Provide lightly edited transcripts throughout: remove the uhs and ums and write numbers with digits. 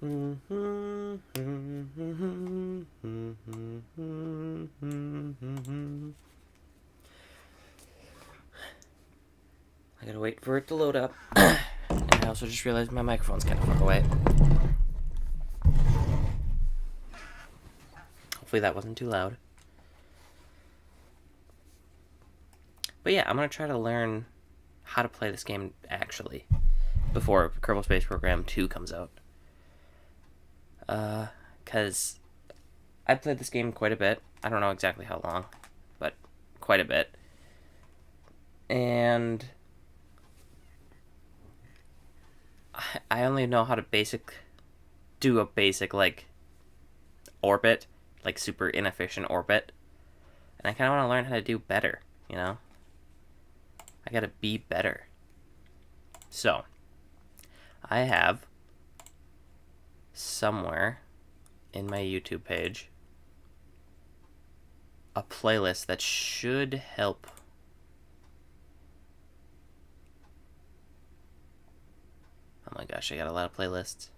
I gotta wait for it to load up. And I also just realized my microphone's kind of far away. Hopefully that wasn't too loud. But yeah, I'm gonna try to learn how to play this game actually before Kerbal Space Program 2 comes out. Because I played this game quite a bit. I don't know exactly how long, but quite a bit. And I only know how to do a basic, like, orbit, like super inefficient orbit. And I kind of want to learn how to do better, you know? I gotta be better. So, I have somewhere in my YouTube page a playlist that should help. Oh my gosh, I got a lot of playlists.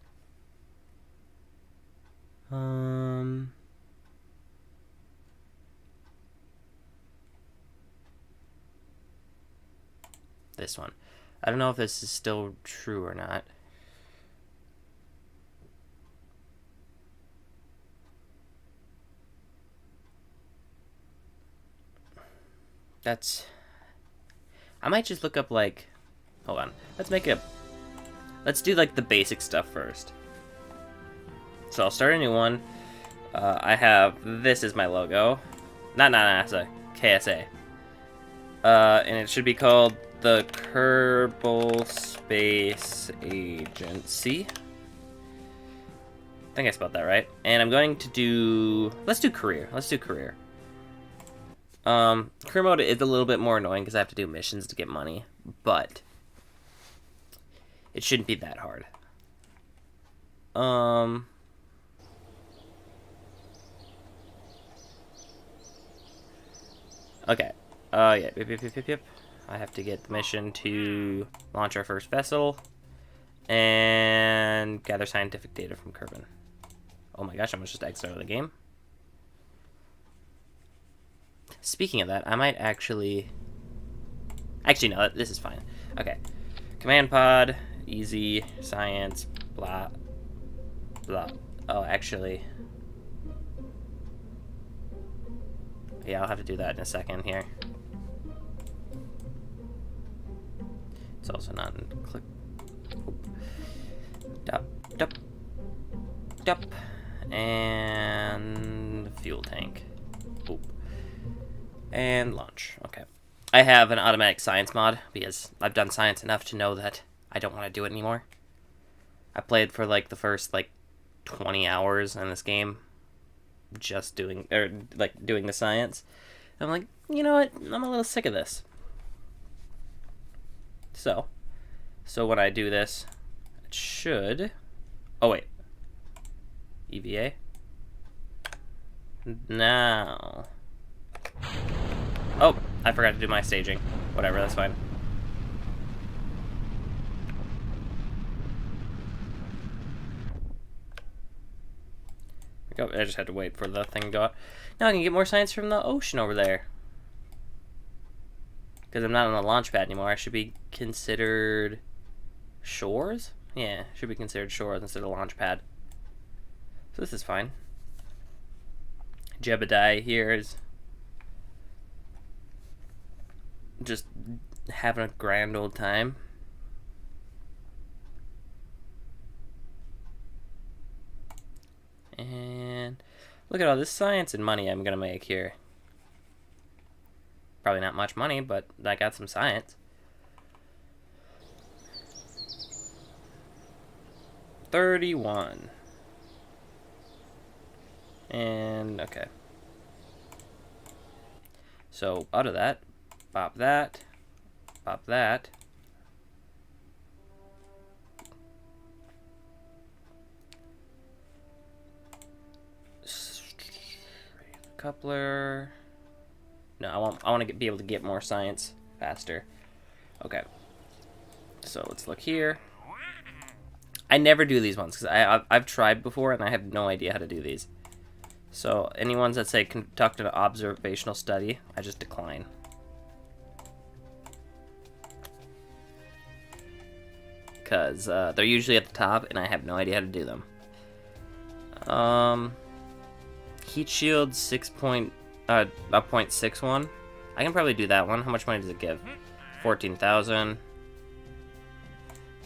This one. I don't know if this is still true or not. I might just look up, like, hold on. Let's do, like, the basic stuff first. So I'll start a new one. I have, this is my logo. Not NASA, KSA. And it should be called the Kerbal Space Agency. I think I spelled that right. And I'm going to do, let's do career. Career mode is a little bit more annoying because I have to do missions to get money, but it shouldn't be that hard. Okay. Yep. I have to get the mission to launch our first vessel and gather scientific data from Kerbin. Oh my gosh, I almost just exited out of the game. Speaking of that, I might actually... Actually, no, this is fine. Okay. Command pod, easy, science, blah, blah. Oh, actually... Yeah, I'll have to do that in a second here. It's also not in click. Dup. And fuel tank. Oop. And launch. Okay. I have an automatic science mod because I've done science enough to know that I don't want to do it anymore. I played for like the first like 20 hours in this game just doing the science. And I'm like, you know what? I'm a little sick of this. So when I do this, it should... Oh, wait. EVA? Now. Oh, I forgot to do my staging. Whatever, that's fine. I just had to wait for the thing to go up. Now I can get more science from the ocean over there. Because I'm not on the launch pad anymore. I should be considered shores? Yeah, should be considered shores instead of launch pad. So this is fine. Jebediah here is just having a grand old time. And look at all this science and money I'm gonna make here. Probably not much money, but I got some science. 31. And okay. So out of that, pop that, pop that. Coupler. No, I want to be able to get more science faster. Okay. So let's look here. I never do these ones, because I've tried before, and I have no idea how to do these. So, any ones that say conduct an observational study, I just decline. Because they're usually at the top, and I have no idea how to do them. Heat shield 0.61. I can probably do that one. How much money does it give? 14,000.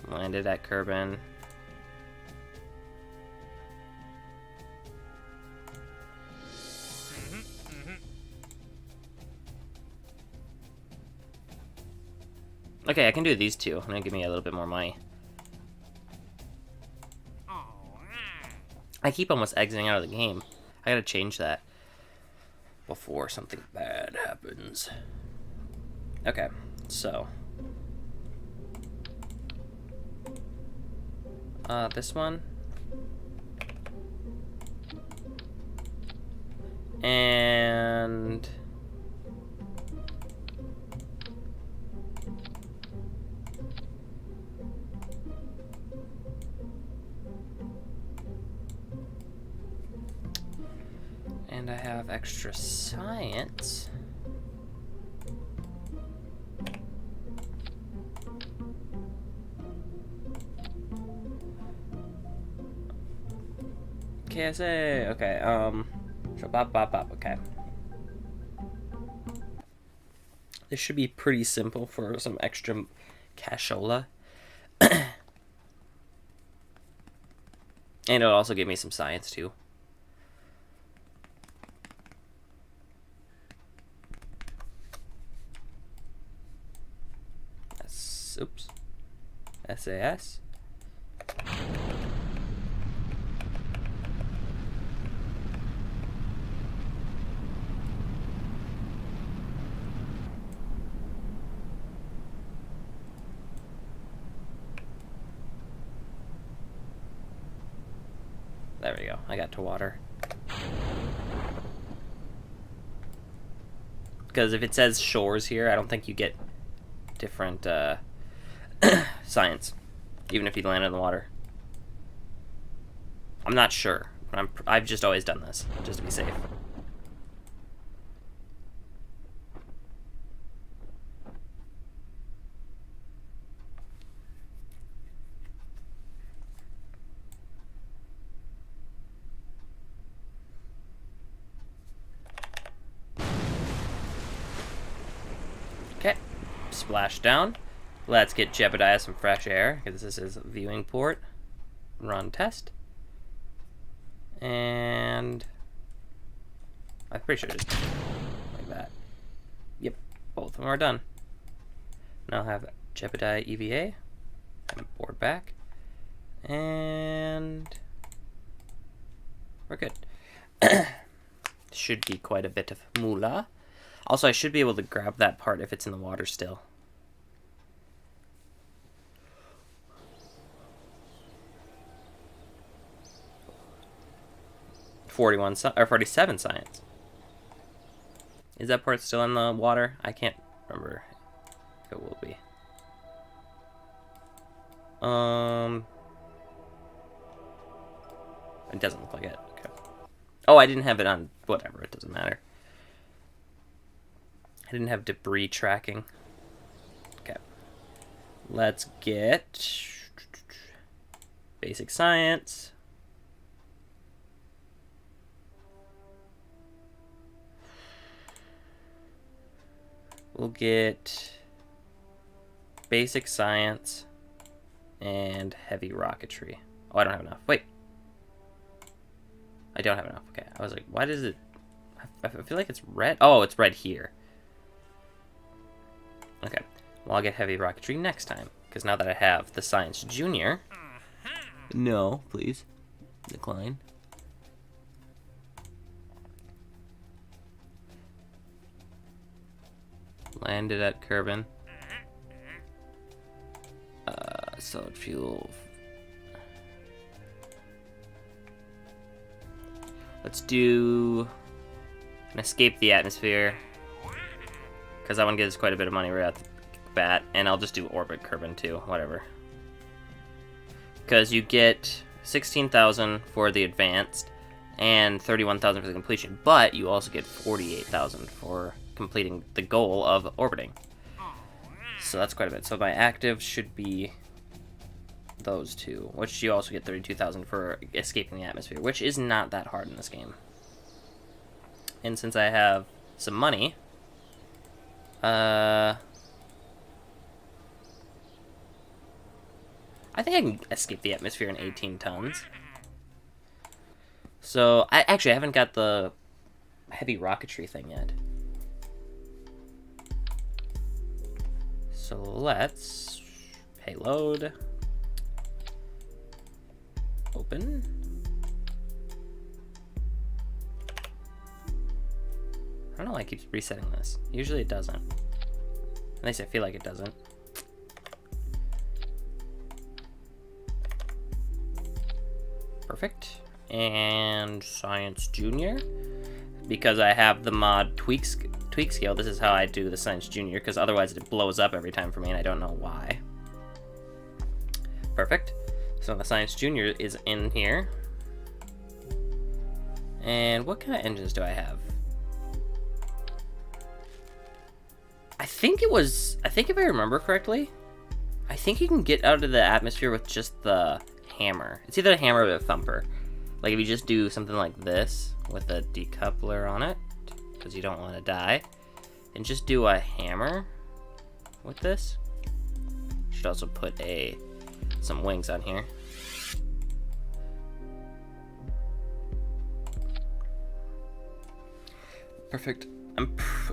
Landed at kERBAL. Okay, I can do these two. I'm gonna give me a little bit more money. I keep almost exiting out of the game. I gotta change that before something bad happens. Okay, so this one, and I have extra science. KSA, okay, so bop, okay. This should be pretty simple for some extra cashola. And it'll also give me some science, too. Oops. SAS. There we go. I got to water. Because if it says shores here, I don't think you get different science, even if you land in the water. I'm not sure. I've just always done this, just to be safe. Okay, splash down. Let's get Jebediah some fresh air, because this is viewing port. Run test. And I'm pretty sure it's like that. Yep, both of them are done. Now I'll have Jebediah EVA. And board back. And we're good. Should be quite a bit of moolah. Also, I should be able to grab that part if it's in the water still. Or 47 science. Is that part still in the water? I can't remember if it will be. It doesn't look like it. Okay. Oh, I didn't have it on. Whatever, it doesn't matter. I didn't have debris tracking. Okay. Let's get basic science. We'll get basic science and heavy rocketry. Oh, I don't have enough. Wait. I don't have enough. Okay. I was like, why does it... I feel like it's red. Oh, it's red here. Okay. Well, I'll get heavy rocketry next time. Because now that I have the Science Junior... No, please. Decline. Landed at kERBAL. Solid fuel. Let's do an escape the atmosphere, because that one gives quite a bit of money right at the bat, and I'll just do orbit kERBAL too, whatever. because you get 16,000 for the advanced and 31,000 for the completion, but you also get 48,000 for completing the goal of orbiting. So that's quite a bit. So my active should be those two, which you also get 32,000 for escaping the atmosphere, which is not that hard in this game. And since I have some money, I think I can escape the atmosphere in 18 tons. So, I haven't got the heavy rocketry thing yet. So let's payload. Open. I don't know why it keeps resetting this. Usually it doesn't. At least I feel like it doesn't. Perfect. And Science Junior. Because I have the mod tweak scale, this is how I do the Science Junior, because otherwise it blows up every time for me and I don't know why. Perfect. So the Science Junior is in here. And what kind of engines do I have? I think if I remember correctly, I think you can get out of the atmosphere with just the hammer. It's either a hammer or a thumper. Like if you just do something like this with a decoupler on it, because you don't want to die, and just do a hammer with this. You should also put some wings on here. Perfect.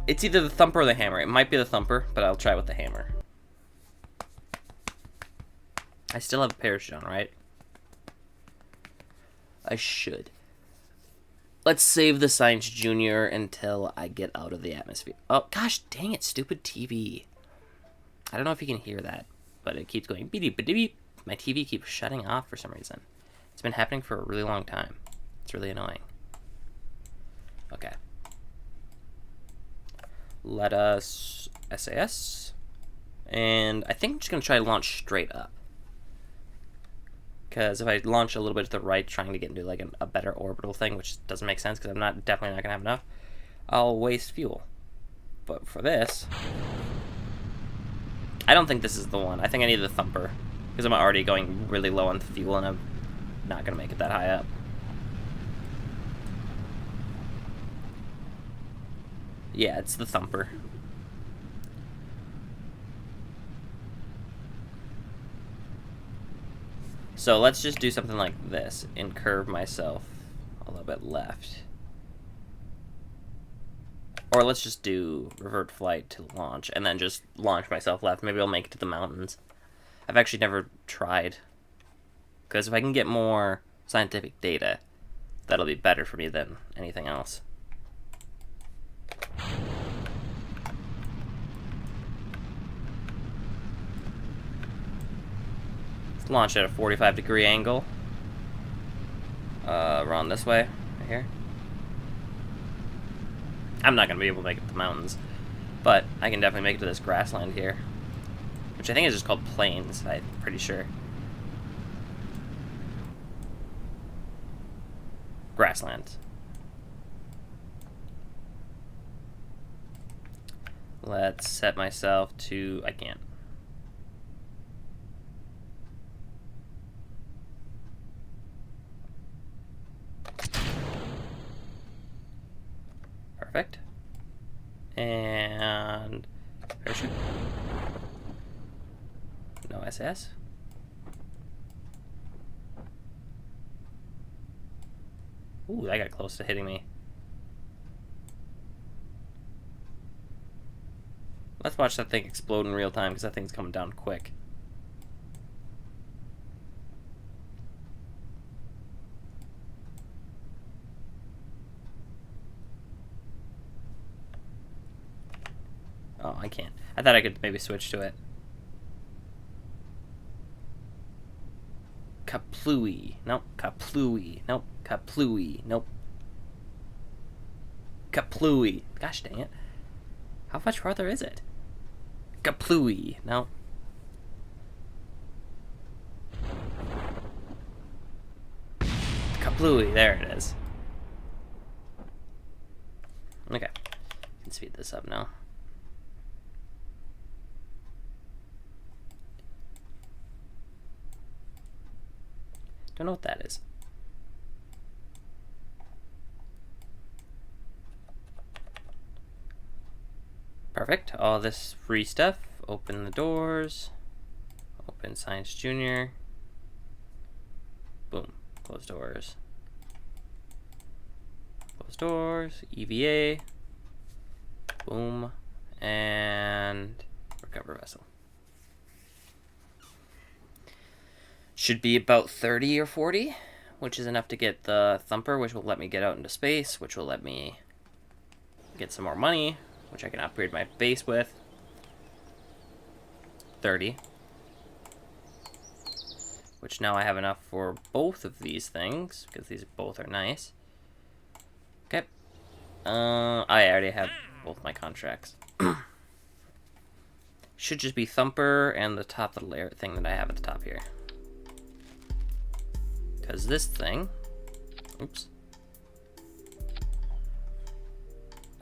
It's either the thumper or the hammer. It might be the thumper, but I'll try with the hammer. I still have a parachute on, right? I should. Let's save the Science Junior until I get out of the atmosphere. Oh, gosh dang it, stupid TV. I don't know if you can hear that, but it keeps going beep beep beep. My TV keeps shutting off for some reason. It's been happening for a really long time. It's really annoying. Okay. Let us SAS. And I think I'm just going to try to launch straight up. Because if I launch a little bit to the right, trying to get into like a better orbital thing, which doesn't make sense because I'm definitely not going to have enough, I'll waste fuel. But for this, I don't think this is the one. I think I need the thumper because I'm already going really low on fuel and I'm not going to make it that high up. Yeah, it's the thumper. So let's just do something like this and curve myself a little bit left. Or let's just do revert flight to launch and then just launch myself left. Maybe I'll make it to the mountains. I've actually never tried. Because if I can get more scientific data, that'll be better for me than anything else. Launch at a 45-degree angle. Run this way, right here. I'm not gonna be able to make it to the mountains, but I can definitely make it to this grassland here, which I think is just called plains. I'm pretty sure. Grassland. Let's set myself to. I can't. Perfect. And parachute. No SS. Ooh, that got close to hitting me. Let's watch that thing explode in real time because that thing's coming down quick. Oh, I can't. I thought I could maybe switch to it. Kaplooey. Nope. Kaplooey. Nope. Kaplooey. Nope. Kaplooey. Gosh dang it. How much farther is it? Kaplooey. No. Bluey, there it is. Okay, I can speed this up now. Don't know what that is. Perfect. All this free stuff. Open the doors. Open Science Junior. Boom. Close doors. Close doors. EVA. Boom. And recover vessel. Should be about 30 or 40, which is enough to get the Thumper, which will let me get out into space, which will let me get some more money, which I can upgrade my base with. 30. Which now I have enough for both of these things, because these both are nice. Okay. I already have both my contracts. Should just be Thumper and the top little layer thing that I have at the top here. Because this thing... Oops.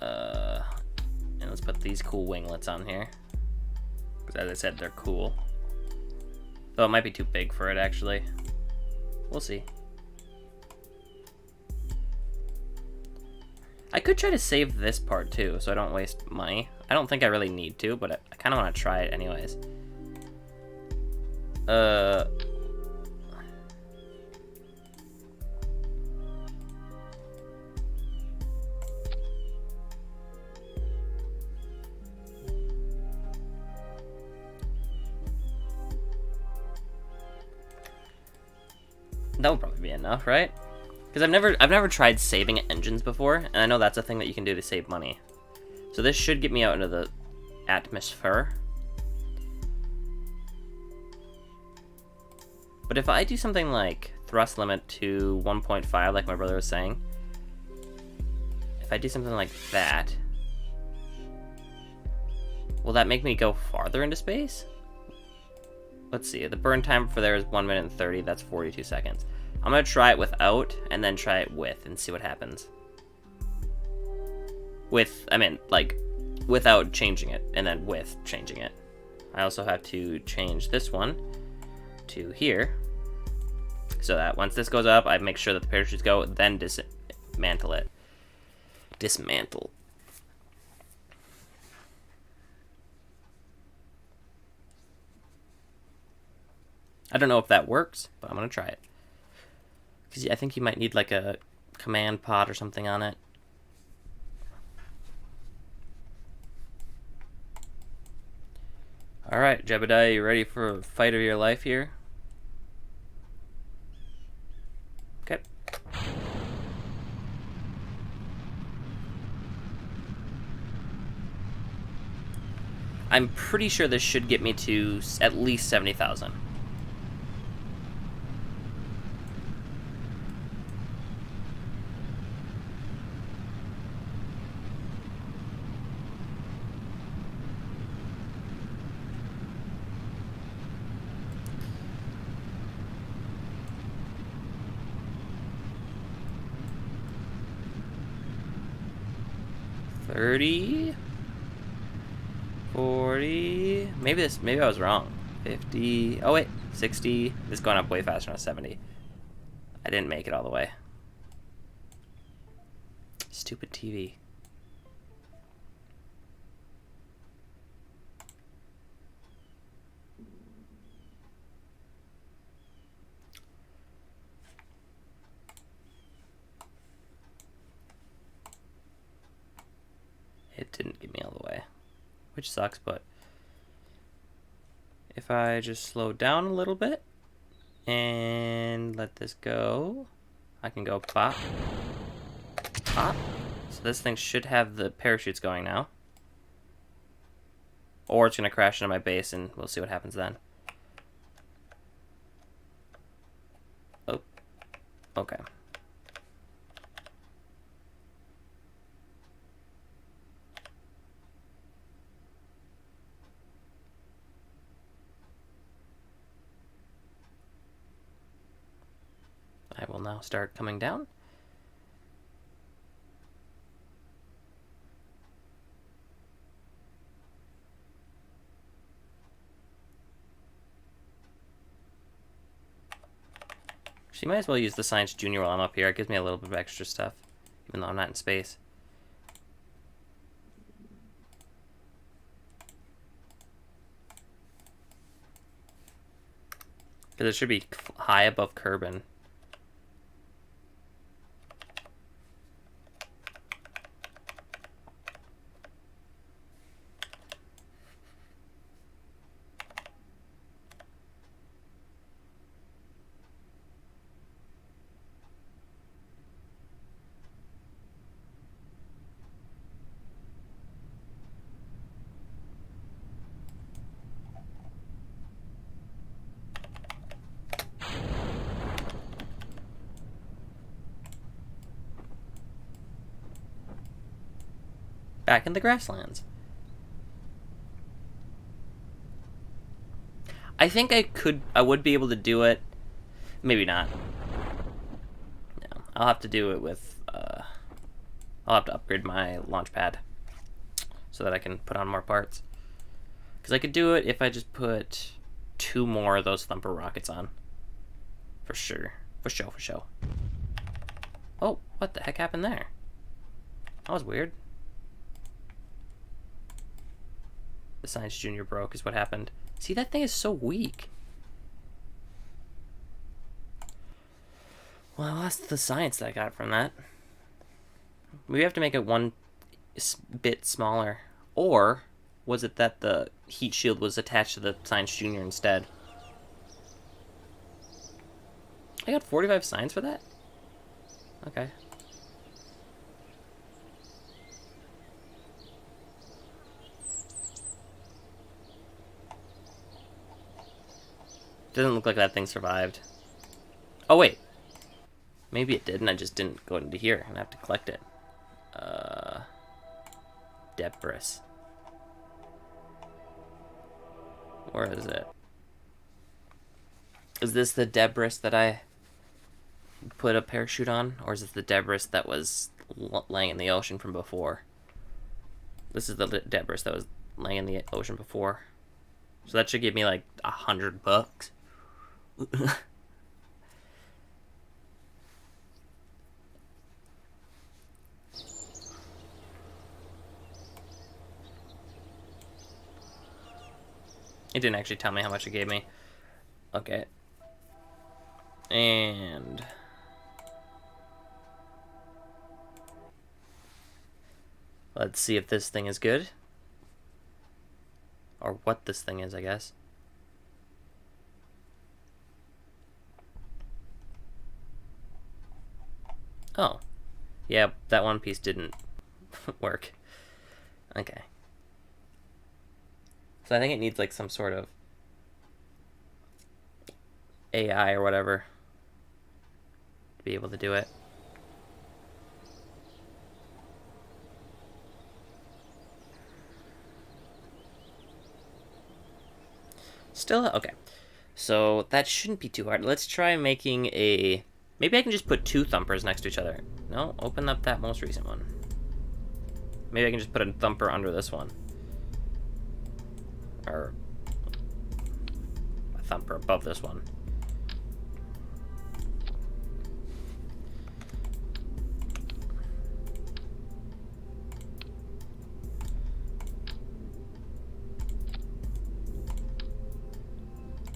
And let's put these cool winglets on here. Because as I said, they're cool. Though it might be too big for it, actually. We'll see. I could try to save this part, too, so I don't waste money. I don't think I really need to, but I kind of want to try it anyways. That would probably be enough, right? Because I've never tried saving engines before, and I know that's a thing that you can do to save money. So this should get me out into the atmosphere. But if I do something like thrust limit to 1.5, like my brother was saying, if I do something like that, will that make me go farther into space? Let's see, the burn time for there is 1 minute and 30, that's 42 seconds. I'm gonna try it without, and then try it with, and see what happens. I mean, like, without changing it, and then with changing it. I also have to change this one to here, so that once this goes up, I make sure that the parachutes go, then dismantle it. Dismantle. I don't know if that works, but I'm gonna try it. Because I think you might need like a command pod or something on it. Alright, Jebediah, you ready for a fight of your life here? Okay. I'm pretty sure this should get me to at least 70,000. $30, $40, maybe I was wrong. $50, oh wait, $60, this is going up way faster than $70. I didn't make it all the way. Stupid TV. It didn't get me all the way, which sucks, but if I just slow down a little bit and let this go, I can go pop, pop. So this thing should have the parachutes going now. Or it's going to crash into my base and we'll see what happens then. Oh, okay. I will now start coming down. So you might as well use the Science Junior while I'm up here. It gives me a little bit of extra stuff, even though I'm not in space. Because it should be high above Kerbin. Back in the grasslands. I think I would be able to do it. Maybe not. No, I'll have to do it with, I'll have to upgrade my launch pad so that I can put on more parts. Because I could do it if I just put 2 more of those Thumper rockets on. For sure. For sure. Oh, what the heck happened there? That was weird. The Science Junior broke is what happened. See, that thing is so weak. Well, I lost the science that I got from that. We have to make it 1 bit smaller. Or was it that the heat shield was attached to the Science Junior instead? I got 45 science for that? Okay. Doesn't look like that thing survived. Oh, wait. Maybe it did, and I just didn't go into here, and I have to collect it. Debris. Where is it? Is this the debris that I put a parachute on? Or is it the debris that was laying in the ocean from before? This is the debris that was laying in the ocean before. So that should give me like $100. It didn't actually tell me how much it gave me. Okay. And let's see if this thing is good. Or what this thing is, I guess. Oh. Yeah, that one piece didn't work. Okay. So I think it needs like some sort of AI or whatever to be able to do it. Still, okay. So that shouldn't be too hard. Let's try making a... Maybe I can just put 2 Thumpers next to each other. No, open up that most recent one. Maybe I can just put a Thumper under this one. Or a Thumper above this one.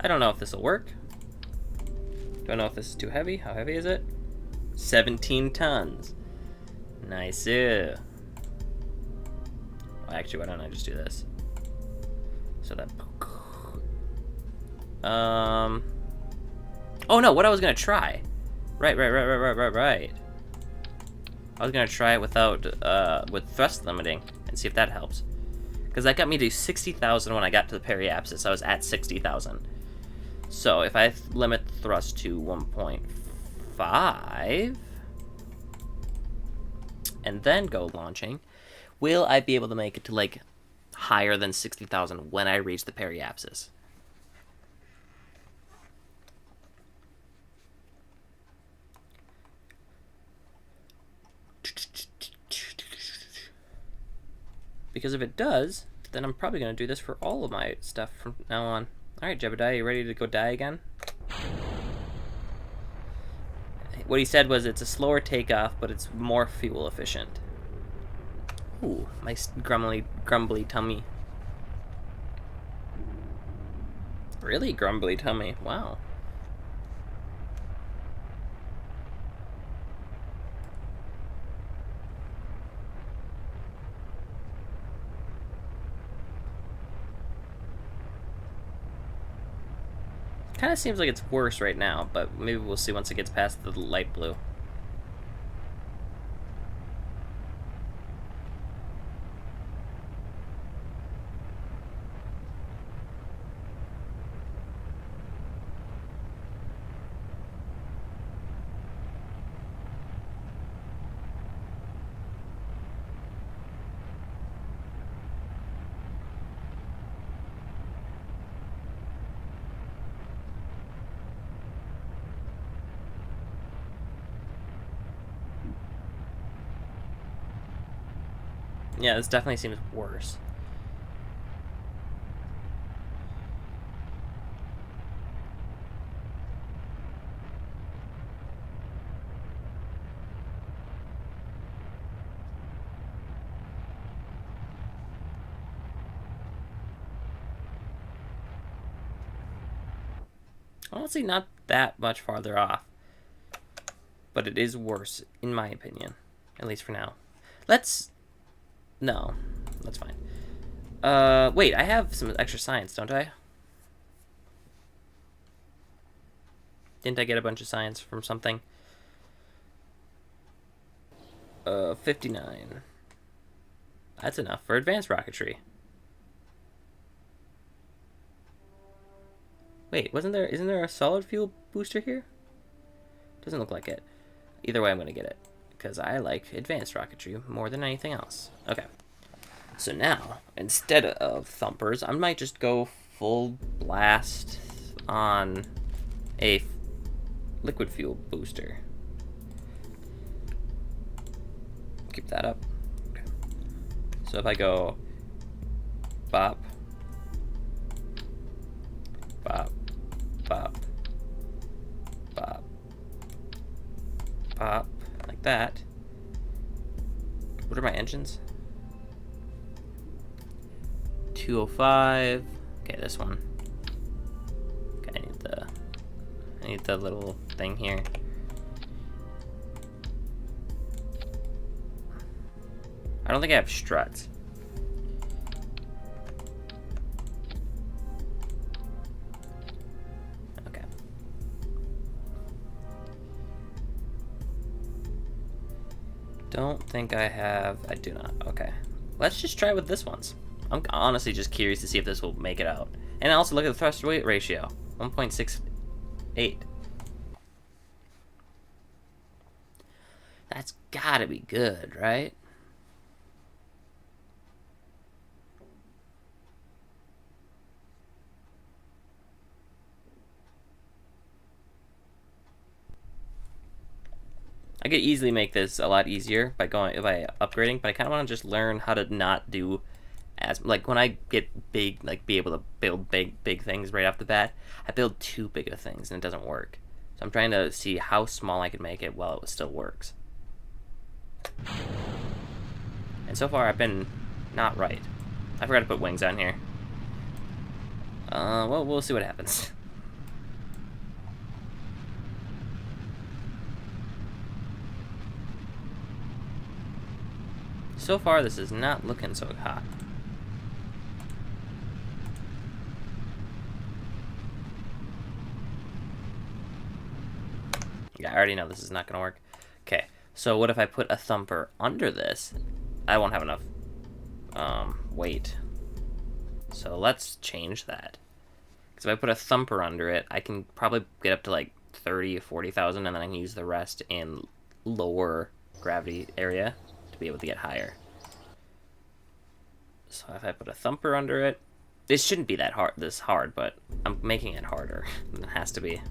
I don't know if this will work. Don't know if this is too heavy. How heavy is it? 17 tons. Nice. Well, actually, why don't I just do this? So that... Oh no, what I was gonna try. Right. I was gonna try it without, with thrust limiting and see if that helps. Because that got me to 60,000 when I got to the periapsis. I was at 60,000. So if I limit thrust to 1.5 and then go launching, will I be able to make it to like higher than 60,000 when I reach the periapsis? Because if it does, then I'm probably going to do this for all of my stuff from now on. Alright, Jebediah, you ready to go die again? What he said was it's a slower takeoff, but it's more fuel efficient. Ooh, my grumbly tummy. Really grumbly tummy, wow. Kind of seems like it's worse right now, but maybe we'll see once it gets past the light blue. Yeah, this definitely seems worse. Honestly, not that much farther off. But it is worse, in my opinion. At least for now. No, that's fine. Wait, I have some extra science, don't I? Didn't I get a bunch of science from something? 59. That's enough for advanced rocketry. Wait, isn't there a solid fuel booster here? Doesn't look like it. Either way, I'm gonna get it. Because I like advanced rocketry more than anything else. Okay. So now, instead of thumpers, I might just go full blast on a liquid fuel booster. Keep that up. Okay. So if I go bop, bop, bop, bop, pop, like that. What are my engines? 205. Okay, this one. Okay, I need the little thing here. I don't think I have struts. Okay. Don't think I have. I do not. Okay. Let's just try with this one's. I'm honestly just curious to see if this will make it out. And also look at the thrust weight ratio. 1.68. That's gotta be good, right? I could easily make this a lot easier by upgrading, but I kind of want to just learn how to not do as like when I get big, like be able to build big things right off the bat. I build too big of things and it doesn't work. So I'm trying to see how small I can make it while it still works. And so far I've been not right. I forgot to put wings on here. Well, we'll see what happens. So far, this is not looking so hot. Yeah, I already know this is not going to work. Okay, so what if I put a thumper under this? I won't have enough weight. So let's change that. Because if I put a thumper under it, I can probably get up to like 30 or 40,000, and then I can use the rest in lower gravity area to be able to get higher. So if I put a thumper under it, this shouldn't be that hard, but I'm making it harder than it has to be.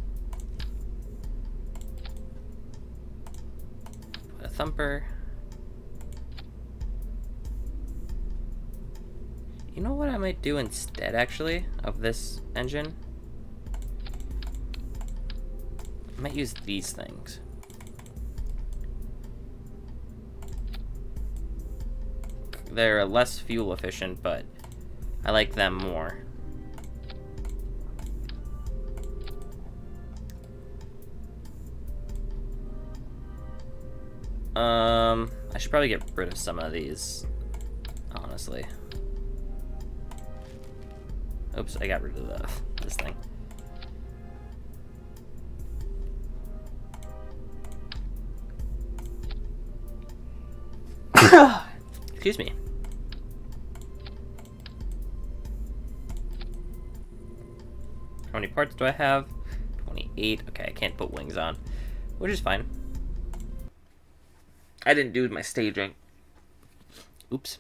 Put a thumper. You know what I might do instead, actually, of this engine? I might use these things. They're less fuel efficient, but I like them more. I should probably get rid of some of these, honestly. Oops, I got rid of this thing. Excuse me. How many parts do I have? 28. Okay, I can't put wings on, which is fine. I didn't do my staging. Oops.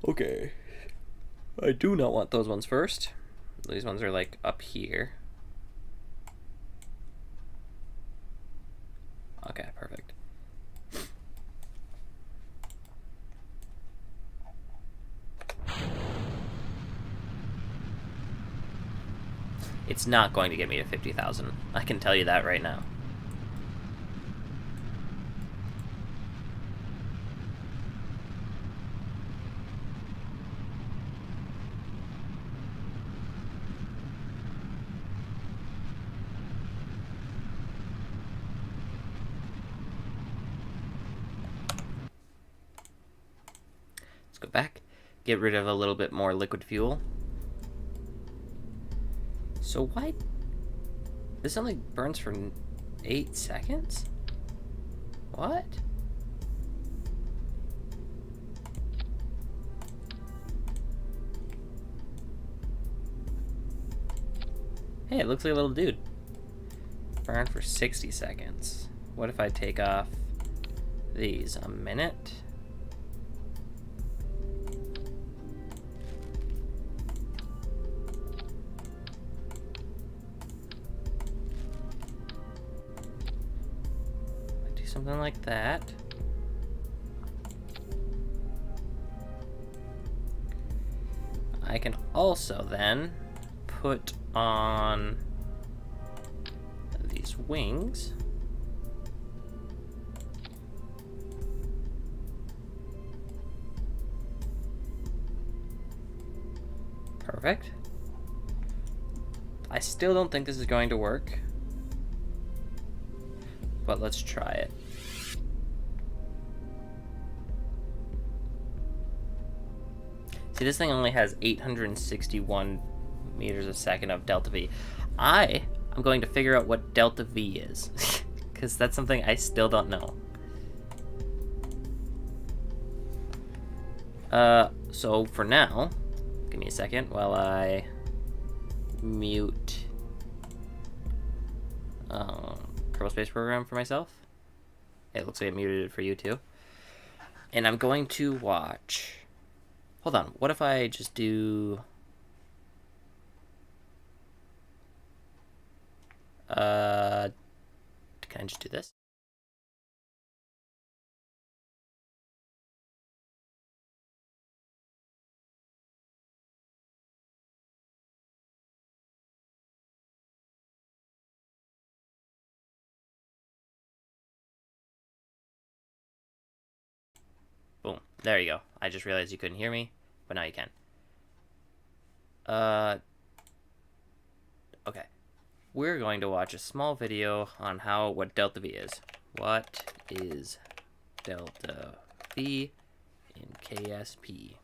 Okay. I do not want those ones first. These ones are like up here. Okay, perfect. It's not going to get me to 50,000. I can tell you that right now. Let's go back. Get rid of a little bit more liquid fuel. So why... This only burns for 8 seconds? What? Hey, it looks like a little dude. Burn for 60 seconds. What if I take off these? A minute? Something like that. I can also then put on these wings. Perfect. I still don't think this is going to work, but let's try it. See, this thing only has 861 meters a second of delta V. I'm going to figure out what delta V is, because that's something I still don't know. So for now, give me a second while I mute Kerbal Space Program for myself. It looks like I muted it for you too. And I'm going to watch... Hold on, what if I just do... Can I just do this? Boom. There you go. I just realized you couldn't hear me, but now you can. Okay. We're going to watch a small video on what delta V is. What is delta V in KSP?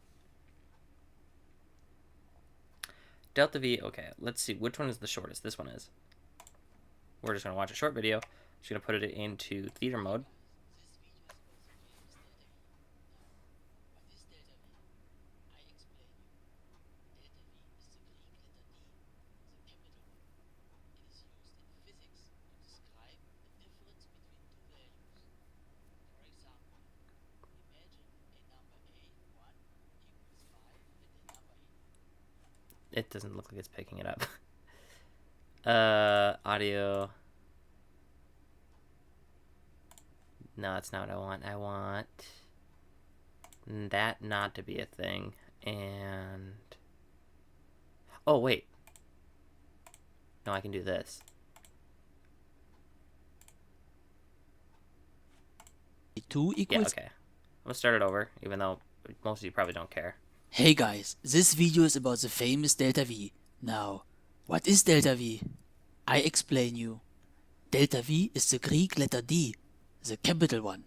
Delta V, okay, let's see. Which one is the shortest? This one is. We're just going to watch a short video. Just going to put it into theater mode. it doesn't look like it's picking it up. Audio. No, that's not what I want. I want that not to be a thing. And... oh, wait. No, I can do this. Two equals... yeah, okay. I'm gonna start it over, even though most of you probably don't care. Hey guys, this video is about the famous delta V. Now, what is delta V? I explain you. Delta V is the Greek letter D, the capital one.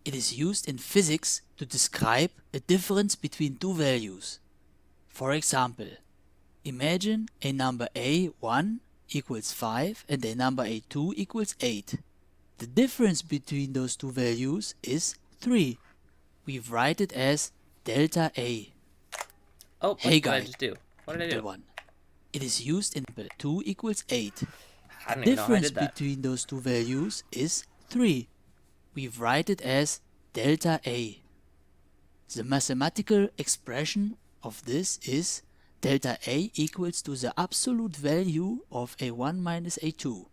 It is used in physics to describe a difference between two values. For example, imagine a number A1 equals 5 and a number A2 equals 8. The difference between those two values is 3. We write it as delta A. Oh, what did I just do? What did I do? 1. It is used in 2 equals 8. I don't The even know how I difference did that. between those two values is 3. We write it as delta A. The mathematical expression of this is delta A equals to the absolute value of A1 minus A2.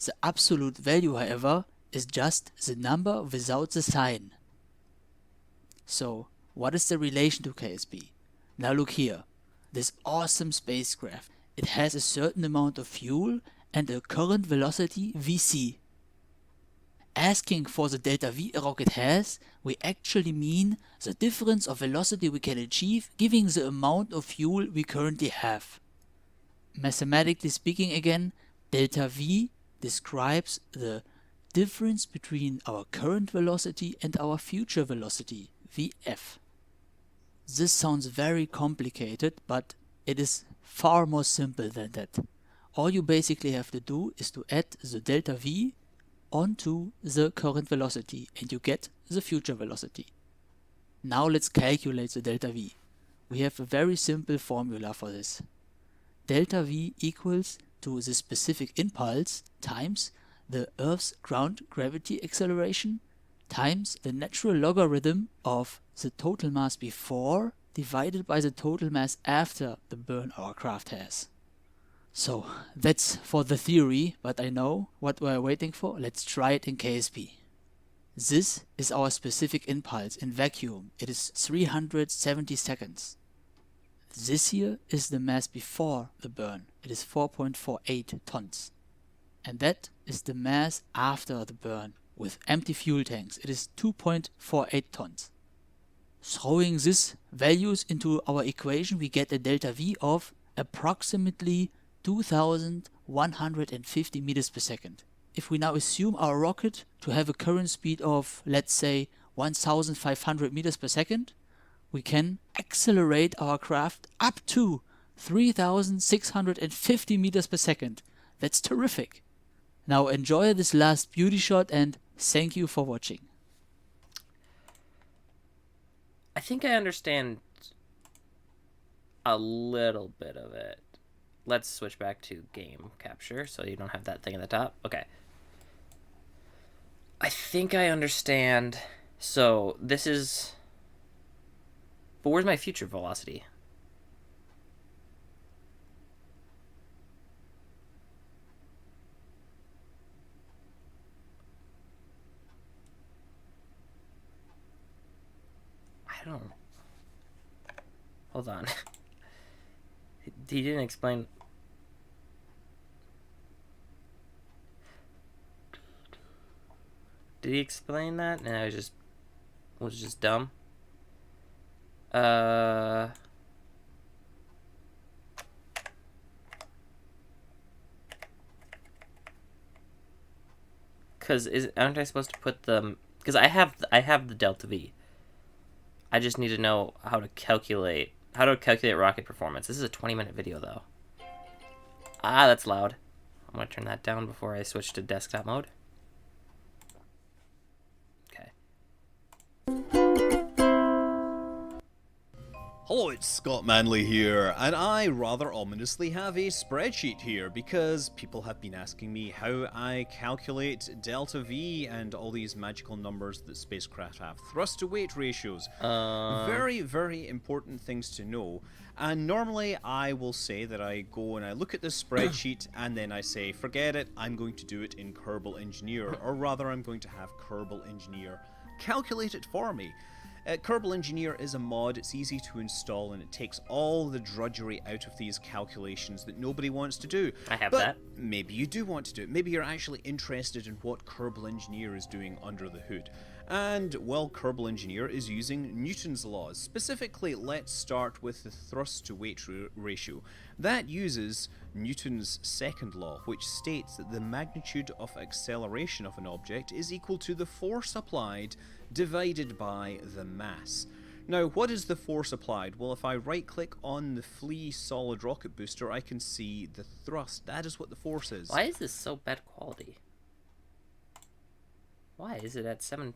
The absolute value, however, is just the number without the sign. So, what is the relation to KSP? Now look here. This awesome spacecraft. It has a certain amount of fuel and a current velocity vc. Asking for the delta V a rocket has, we actually mean the difference of velocity we can achieve giving the amount of fuel we currently have. Mathematically speaking again, delta V describes the difference between our current velocity and our future velocity, Vf. This sounds very complicated, but it is far more simple than that. All you basically have to do is to add the delta V onto the current velocity and you get the future velocity. Now let's calculate the delta V. We have a very simple formula for this. Delta V equals to the specific impulse times the Earth's ground gravity acceleration times the natural logarithm of the total mass before divided by the total mass after the burn our craft has. So that's for the theory, but I know what we're waiting for. Let's try it in KSP. This is our specific impulse in vacuum. It is 370 seconds. This here is the mass before the burn. It is 4.48 tons. And that is the mass after the burn with empty fuel tanks. It is 2.48 tons. Throwing these values into our equation, we get a delta V of approximately 2,150 meters per second. If we now assume our rocket to have a current speed of, let's say, 1,500 meters per second, we can accelerate our craft up to 3,650 meters per second. That's terrific. Now enjoy this last beauty shot and thank you for watching. I think I understand a little bit of it. Let's switch back to game capture so you don't have that thing at the top. Okay. I think I understand. So this is... but where's my future velocity? I don't... hold on. He didn't explain... did he explain that? And I was just dumb. Cause aren't I supposed to put the... because I have the delta V. I just need to know how to calculate rocket performance. This is a 20-minute video though. Ah, that's loud. I'm gonna turn that down before I switch to desktop mode. Okay. Hello, it's Scott Manley here, and I rather ominously have a spreadsheet here because people have been asking me how I calculate delta V and all these magical numbers that spacecraft have. Thrust to weight ratios. Very, very important things to know. And normally I will say that I go and I look at this spreadsheet and then I say, forget it, I'm going to do it in Kerbal Engineer, or rather I'm going to have Kerbal Engineer calculate it for me. Kerbal Engineer is a mod, it's easy to install, and it takes all the drudgery out of these calculations that nobody wants to do. I have but that. Maybe you do want to do it. Maybe you're actually interested in what Kerbal Engineer is doing under the hood. And, well, Kerbal Engineer is using Newton's laws. Specifically, let's start with the thrust to weight ratio. That uses Newton's second law, which states that the magnitude of acceleration of an object is equal to the force applied divided by the mass. Now, what is the force applied? Well, if I right-click on the Flea solid rocket booster, I can see the thrust. That is what the force is. Why is this so bad quality? Why is it at 7?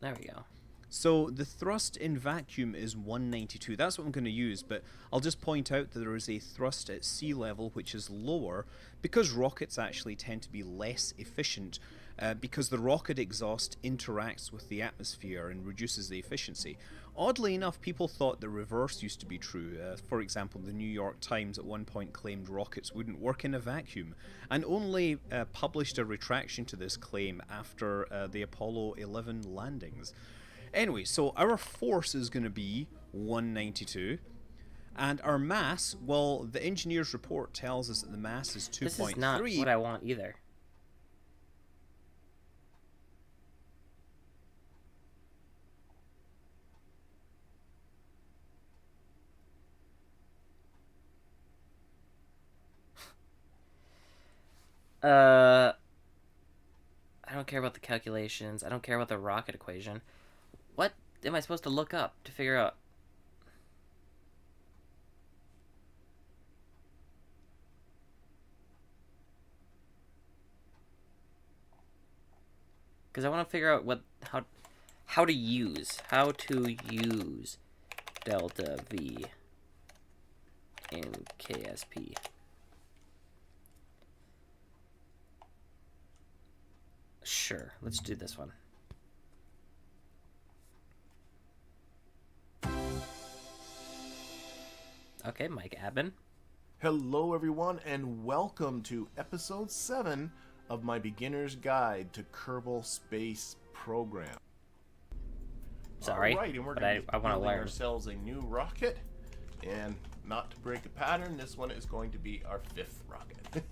There we go. So the thrust in vacuum is 192. That's what I'm going to use, but I'll just point out that there is a thrust at sea level which is lower because rockets actually tend to be less efficient because the rocket exhaust interacts with the atmosphere and reduces the efficiency. Oddly enough, people thought the reverse used to be true. For example, the New York Times at one point claimed rockets wouldn't work in a vacuum, and only published a retraction to this claim after the Apollo 11 landings. Anyway, so our force is going to be 192. And our mass, well, the engineer's report tells us that the mass is 2.3. This is not what I want either. I don't care about the calculations. I don't care about the rocket equation. What am I supposed to look up to figure out? Because I want to figure out how to use delta V in KSP. Sure, let's do this one. Okay, Mike Abbin. Hello, everyone, and welcome to episode 7 of my beginner's guide to Kerbal Space Program. Sorry, All right, and we're but going to I be want to building learn. ourselves a new rocket, and not to break a pattern, this one is going to be our 5th rocket.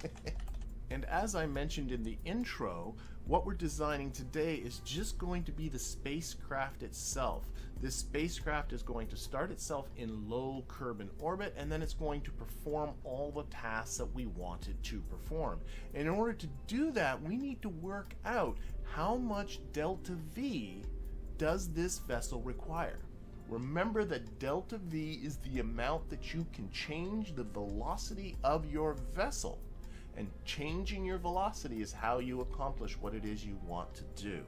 And as I mentioned in the intro, what we're designing today is just going to be the spacecraft itself. This spacecraft is going to start itself in low Kerbal orbit, and then it's going to perform all the tasks that we want it to perform. In order to do that, we need to work out how much delta V does this vessel require. Remember that delta V is the amount that you can change the velocity of your vessel. And changing your velocity is how you accomplish what it is you want to do.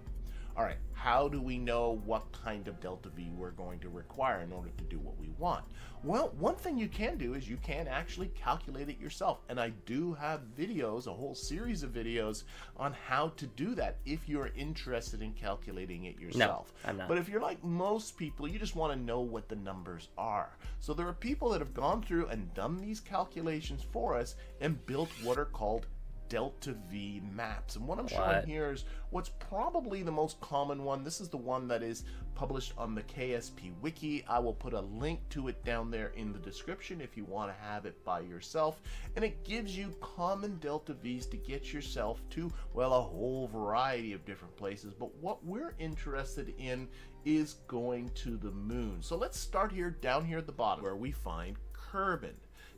All right, how do we know what kind of delta V we're going to require in order to do what we want? Well, one thing you can do is you can actually calculate it yourself. And I do have videos, a whole series of videos on how to do that if you're interested in calculating it yourself. No, I'm not. But if you're like most people, you just want to know what the numbers are. So there are people that have gone through and done these calculations for us and built what are called delta V maps. And what I'm showing here is what's probably the most common one. This is the one that is published on the KSP wiki. I will put a link to it down there in the description if you want to have it by yourself. And it gives you common delta V's to get yourself to, well, a whole variety of different places. But what we're interested in is going to the moon. So let's start here, down here at the bottom, where we find Kerbal.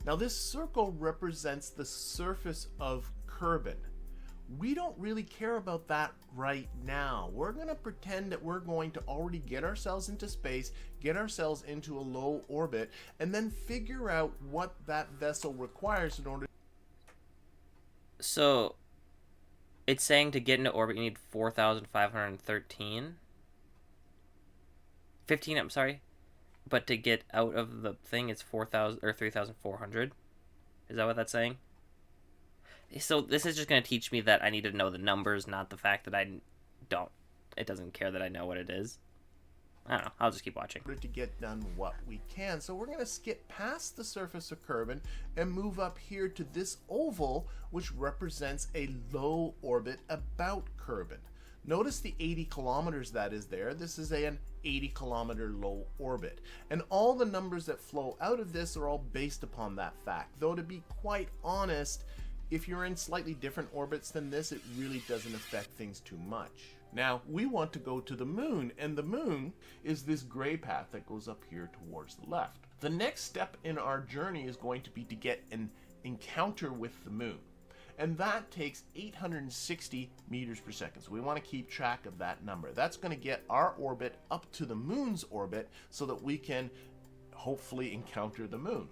Now this circle represents the surface of Kerbal. We don't really care about that right now. We're going to pretend that we're going to already get ourselves into space, get ourselves into a low orbit, and then figure out what that vessel requires in order. So, it's saying to get into orbit you need 4,513? 15, I'm sorry. But to get out of the thing, it's 4,000 or 3,400. Is that what that's saying? So this is just going to teach me that I need to know the numbers, not the fact that I don't. It doesn't care that I know what it is. I don't know. I'll just keep watching. To get done what we can. So we're going to skip past the surface of Kerbin and move up here to this oval, which represents a low orbit about Kerbin. Notice the 80 kilometers that is there. This is an 80 kilometer low orbit. And all the numbers that flow out of this are all based upon that fact. Though to be quite honest, if you're in slightly different orbits than this, it really doesn't affect things too much. Now, we want to go to the moon, and the moon is this gray path that goes up here towards the left. The next step in our journey is going to be to get an encounter with the moon. And that takes 860 meters per second. So we want to keep track of that number. That's going to get our orbit up to the moon's orbit so that we can hopefully encounter the moon.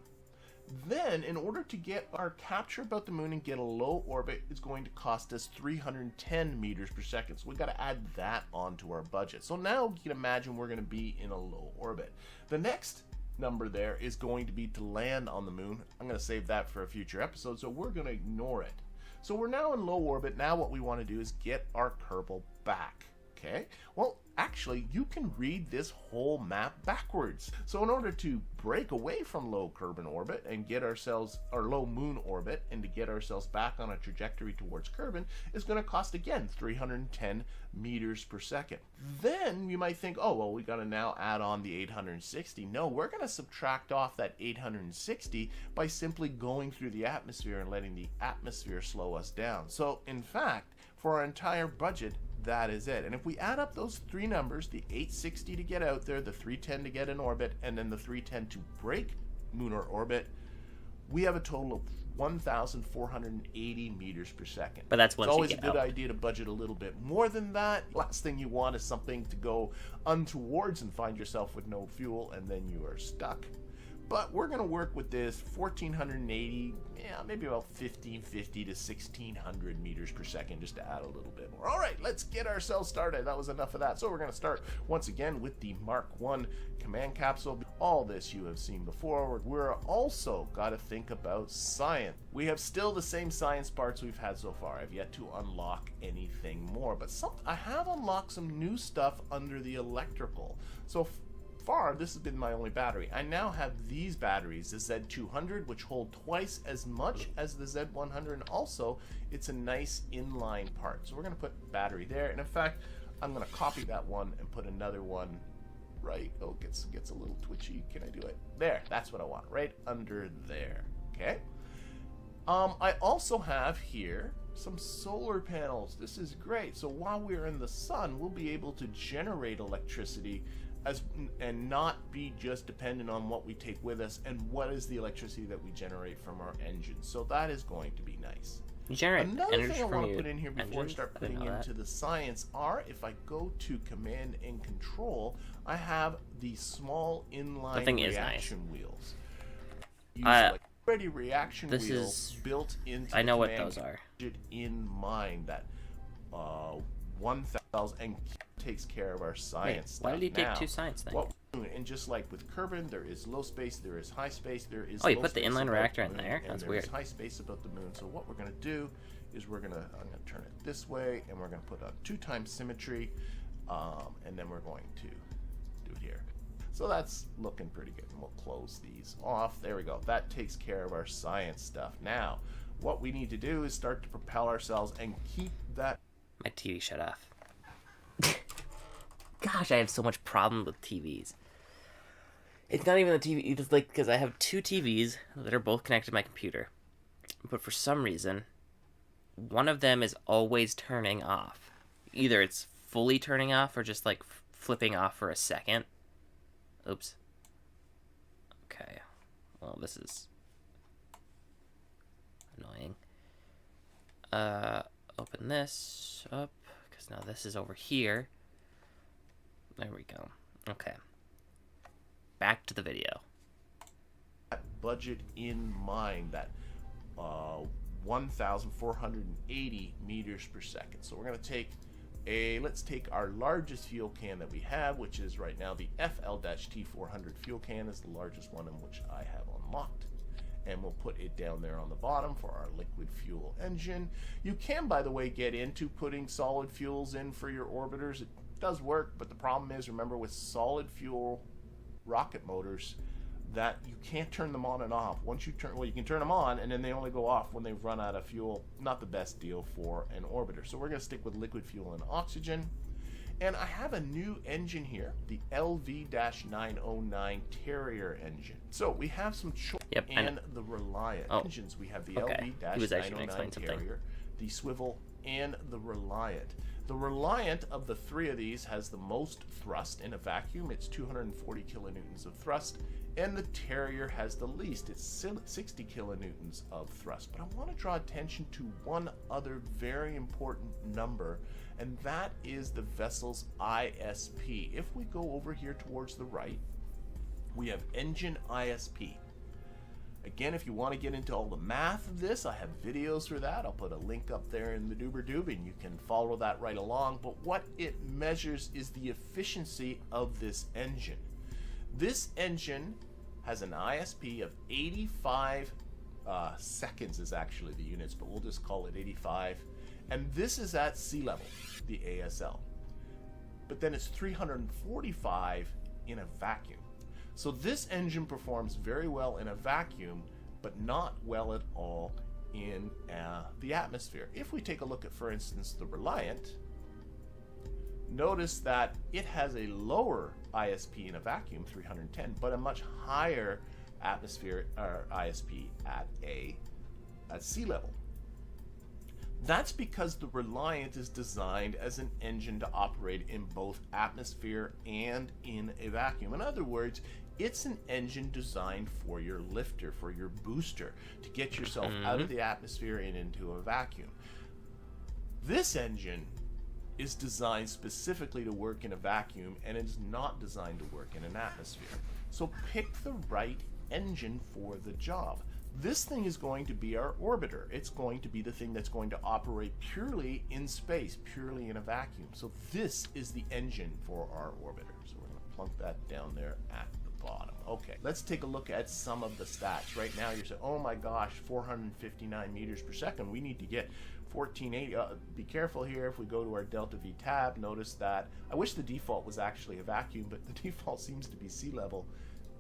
Then, in order to get our capture about the moon and get a low orbit, it's going to cost us 310 meters per second. So we got to add that onto our budget. So now you can imagine we're going to be in a low orbit. The next number there is going to be to land on the moon. I'm going to save that for a future episode, so we're going to ignore it. So we're now in low orbit. Now what we want to do is get our kerbal back. Okay, well, actually, you can read this whole map backwards. So in order to break away from low Kerbin orbit and get ourselves, or low moon orbit, and to get ourselves back on a trajectory towards Kerbin is going to cost, again, 310 meters per second. Then you might think, oh, well, we got to now add on the 860. No, we're going to subtract off that 860 by simply going through the atmosphere and letting the atmosphere slow us down. So, in fact, for our entire budget, that is it. And if we add up those three numbers, the 860 to get out there, the 310 to get in orbit, and then the 310 to break lunar orbit, we have a total of 1,480 meters per second. But that's once it's always you a get good out. idea to budget a little bit more than that. Last thing you want is something to go untowards and find yourself with no fuel, and then you are stuck. But we're going to work with this 1,480, maybe about 1,550 to 1,600 meters per second, just to add a little bit more. All right, let's get ourselves started. That was enough of that. So we're going to start once again with the Mark 1 command capsule. All this you have seen before. We're also got to think about science. We have still the same science parts we've had so far. I've yet to unlock anything more, but I have unlocked some new stuff under the electrical. So far, this has been my only battery. I now have these batteries, the Z200, which hold twice as much as the Z100, and also it's a nice inline part. So we're going to put battery there, and in fact, I'm going to copy that one and put another one right. Oh, it gets a little twitchy. Can I do it? There, that's what I want, right under there. Okay. I also have here some solar panels. This is great. So while we're in the sun, we'll be able to generate electricity and not be just dependent on what we take with us and what is the electricity that we generate from our engines. So that is going to be nice. You generate Another energy thing I from want to your put in here before I engines? start I didn't putting know into the science are, if I go to command and control, I have the small inline thing is reaction wheels. Use ready reaction this wheels is- built into I know the what command those are. in mind that 1,000 and takes care of our science. Why did he stuff. take Now, two science things? what we're doing, and just like with Kerbin, there is low space, there is high space, there is. Oh, you low put the space inline about reactor the in moon, there? and That's there is weird. high space about the moon. So what we're going to do is I'm going to turn it this way, and we're going to put a 2x symmetry, and then we're going to do it here. So that's looking pretty good. And we'll close these off. There we go. That takes care of our science stuff. Now, what we need to do is start to propel ourselves and keep that. My TV shut off. Gosh, I have so much problem with TVs. It's not even the TV. It's like because I have two TVs that are both connected to my computer, but for some reason, one of them is always turning off. Either it's fully turning off or just like flipping off for a second. Oops. Okay. Well, this is annoying. Open this up because now this is over here. There we go. Okay. Back to the video. Budget in mind, that 1,480 meters per second. So we're going to take let's take our largest fuel can that we have, which is right now the FL-T400 fuel can, is the largest one in which I have unlocked. And we'll put it down there on the bottom for our liquid fuel engine. You can, by the way, get into putting solid fuels in for your orbiters. It does work, but the problem is, remember, with solid fuel rocket motors, that you can't turn them on and off. Once you turn, well, you can turn them on, and then they only go off when they've run out of fuel. Not the best deal for an orbiter. So we're going to stick with liquid fuel and oxygen. And I have a new engine here, the LV-909 Terrier engine. So we have some choice and the Reliant engines. We have the LV-909 Terrier, the Swivel, and the Reliant. The Reliant of the three of these has the most thrust in a vacuum. It's 240 kilonewtons of thrust. And the Terrier has the least. It's 60 kilonewtons of thrust. But I want to draw attention to one other very important number, and that is the vessel's ISP. If we go over here towards the right, we have engine ISP. Again, if you want to get into all the math of this, I have videos for that. I'll put a link up there in the doober-doob, and you can follow that right along. But what it measures is the efficiency of this engine. This engine has an ISP of 85 seconds is actually the units, but we'll just call it 85. And this is at sea level, the ASL. But then it's 345 in a vacuum. So this engine performs very well in a vacuum, but not well at all in the atmosphere. If we take a look at, for instance, the Reliant, notice that it has a lower ISP in a vacuum, 310, but a much higher atmosphere or ISP at sea level. That's because the Reliant is designed as an engine to operate in both atmosphere and in a vacuum. In other words, it's an engine designed for your lifter, for your booster, to get yourself out of the atmosphere and into a vacuum. This engine is designed specifically to work in a vacuum, and it is not designed to work in an atmosphere. So pick the right engine for the job. This thing is going to be our orbiter. It's going to be the thing that's going to operate purely in space, purely in a vacuum. So this is the engine for our orbiter. So we're going to plunk that down there at the bottom. Okay, let's take a look at some of the stats. Right now you're saying, oh my gosh, 459 meters per second. We need to get 1480. Be careful here. If we go to our Delta V tab, notice that I wish the default was actually a vacuum, but the default seems to be sea level.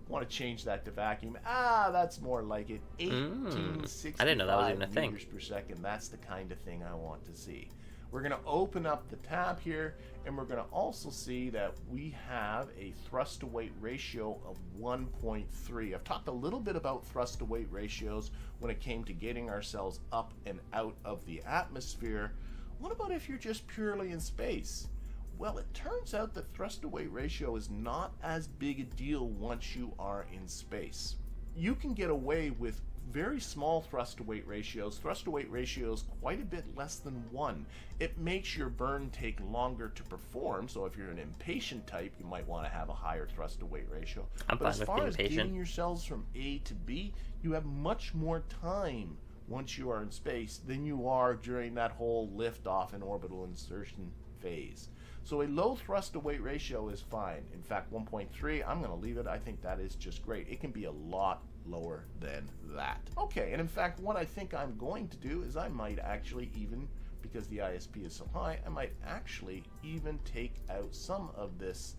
Want to change that to vacuum. That's more like it. 1865 I didn't know that was even a thing. meters per second. That's the kind of thing I want to see. We're going to open up the tab here, and we're going to also see that we have a thrust to weight ratio of 1.3. I've talked a little bit about thrust to weight ratios when it came to getting ourselves up and out of the atmosphere. What about if you're just purely in space? Well, it turns out that thrust to weight ratio is not as big a deal once you are in space. You can get away with very small thrust to weight ratios. Thrust to weight ratios quite a bit less than 1. It makes your burn take longer to perform, so if you're an impatient type, you might want to have a higher thrust to weight ratio. But as far as getting yourselves from A to B, you have much more time once you are in space than you are during that whole liftoff and orbital insertion phase. So a low thrust to weight ratio is fine. In fact, 1.3, I'm going to leave it. I think that is just great. It can be a lot lower than that. Okay, and in fact, what I think I'm going to do is I might actually even, because the ISP is so high, I might actually even take out some of this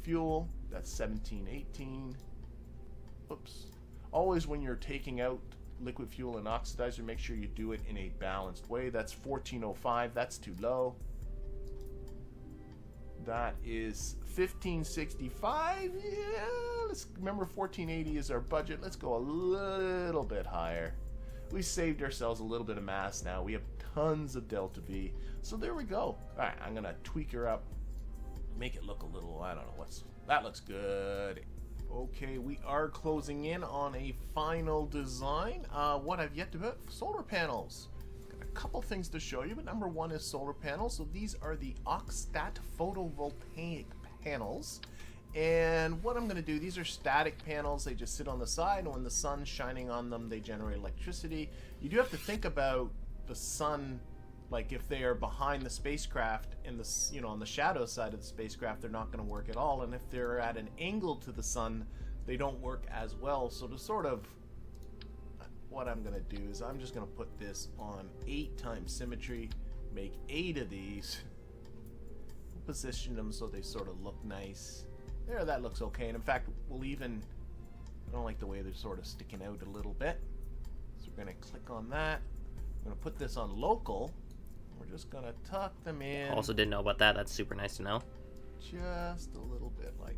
fuel. That's 1718. Oops. Always when you're taking out liquid fuel and oxidizer, make sure you do it in a balanced way. That's 1405. That's too low. That is 1565. Yeah, let's remember 1480 is our budget. Let's go a little bit higher. We saved ourselves a little bit of mass now. We have tons of Delta V. So there we go. All right, I'm going to tweak her up. Make it look a little, I don't know, that looks good. Okay, we are closing in on a final design. What I've yet to put, solar panels. A couple things to show you, but number one is solar panels. So these are the Oxstat photovoltaic panels, and what I'm going to do, these are static panels. They just sit on the side, and when the sun's shining on them, they generate electricity. You do have to think about the sun Like if they are behind the spacecraft in the, you know, on the shadow side of the spacecraft, they're not going to work at all. And if they're at an angle to the sun, they don't work as well. So to sort of, what I'm going to do is I'm just going to put this on 8 times symmetry, make 8 of these, position them so they sort of look nice. There, that looks okay. And in fact, we'll even, I don't like the way they're sort of sticking out a little bit. So we're going to click on that. I'm going to put this on local. We're just going to tuck them in. Also didn't know about that. That's super nice to know. Just a little bit like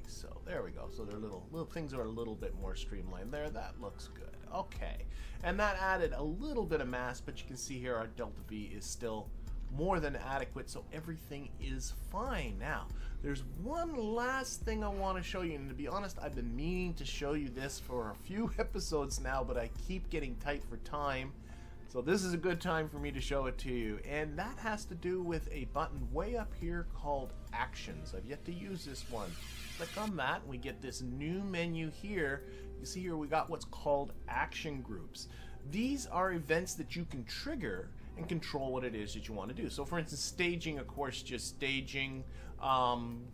so. There we go. So their little things are a little bit more streamlined there. That looks good. Okay. And that added a little bit of mass, but you can see here our delta V is still more than adequate, so everything is fine. Now, there's one last thing I want to show you, and to be honest, I've been meaning to show you this for a few episodes now, but I keep getting tight for time. So this is a good time for me to show it to you, and that has to do with a button way up here called Actions. I've yet to use this one. Click on that, and we get this new menu here. You see here we got what's called Action Groups. These are events that you can trigger and control what it is that you want to do. So for instance, staging, of course, just staging.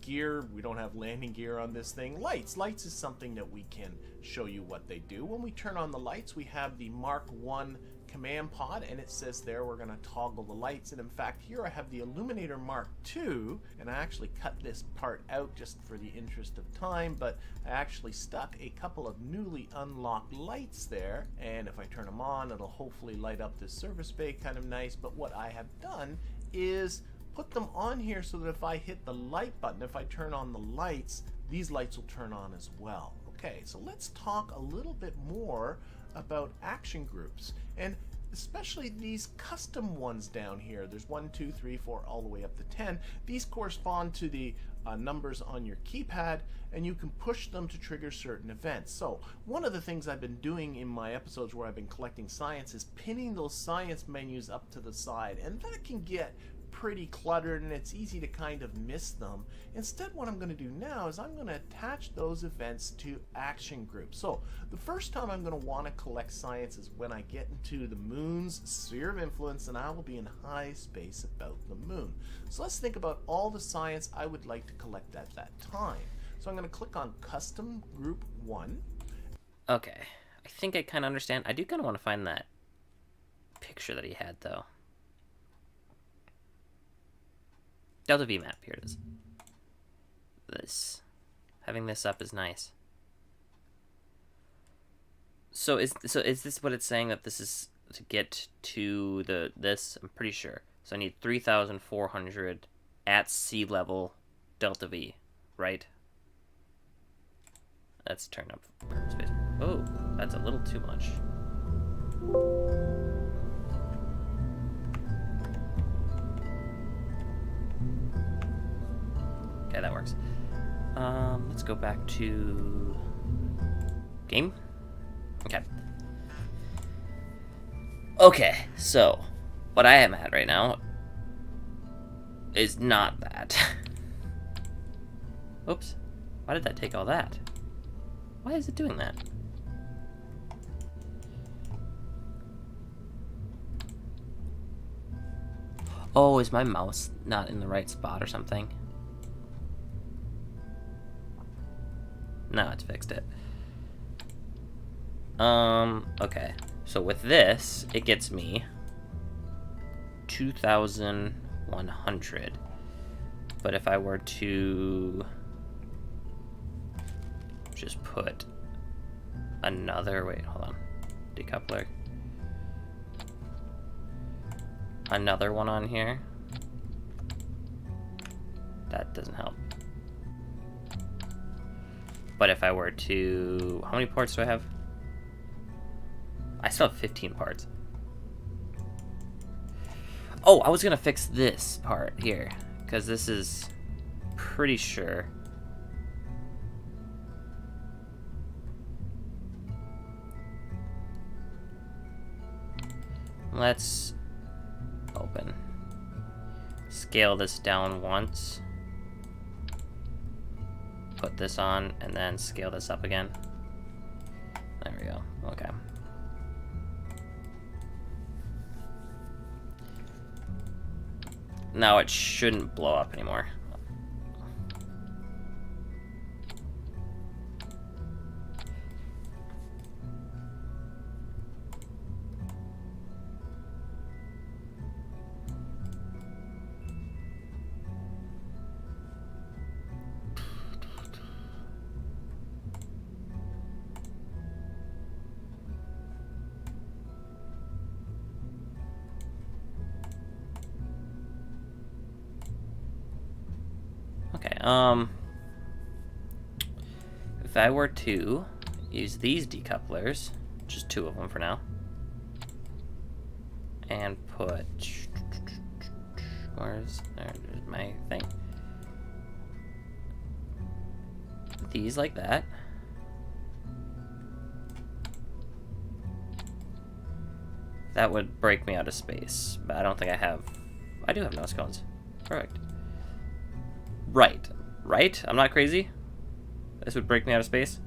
Gear, we don't have landing gear on this thing. Lights is something that we can show you what they do. When we turn on the lights, we have the Mark 1 command pod, and it says there we're going to toggle the lights. And in fact, here I have the Illuminator Mark 2, and I actually cut this part out just for the interest of time, but I actually stuck a couple of newly unlocked lights there, and if I turn them on, it'll hopefully light up this service bay kind of nice. But what I have done is put them on here so that if I hit the light button, if I turn on the lights, these lights will turn on as well. Okay, so let's talk a little bit more about action groups, and especially these custom ones down here. There's 1, 2, 3, 4, all the way up to 10. These correspond to the numbers on your keypad, and you can push them to trigger certain events. So one of the things I've been doing in my episodes where I've been collecting science is pinning those science menus up to the side, and that can get pretty cluttered and it's easy to kind of miss them. Instead, what I'm going to do now is I'm going to attach those events to action groups. So the first time I'm going to want to collect science is when I get into the moon's sphere of influence, and I will be in high space about the moon. So let's think about all the science I would like to collect at that time. So I'm going to click on custom group 1. Okay, I think I kind of understand. I do kind of want to find that picture that he had, though. Delta V map, here it is. Having this up is nice. So is this what it's saying, that this is to get to this? I'm pretty sure. So I need 3,400 at sea level delta V, right? Let's turn up space. Oh, that's a little too much. Okay, that works. Let's go back to game. Okay. Okay, so what I am at right now is not that. Oops. Why did that take all that? Why is it doing that? Oh, is my mouse not in the right spot or something? No, it's fixed it. Okay. So with this, it gets me 2,100. But if I were to just put another, wait, hold on, decoupler, another one on here, that doesn't help. But if I were to, how many parts do I have? I still have 15 parts. Oh, I was gonna fix this part here, because this is pretty sure. Let's open. Scale this down once. Put this on, and then scale this up again. There we go. Okay. Now it shouldn't blow up anymore. Okay, if I were to use these decouplers, just 2 of them for now, and put, there's my thing, these like that, that would break me out of space, but I don't think I do have nose cones. Perfect. Right? I'm not crazy? This would break me out of space?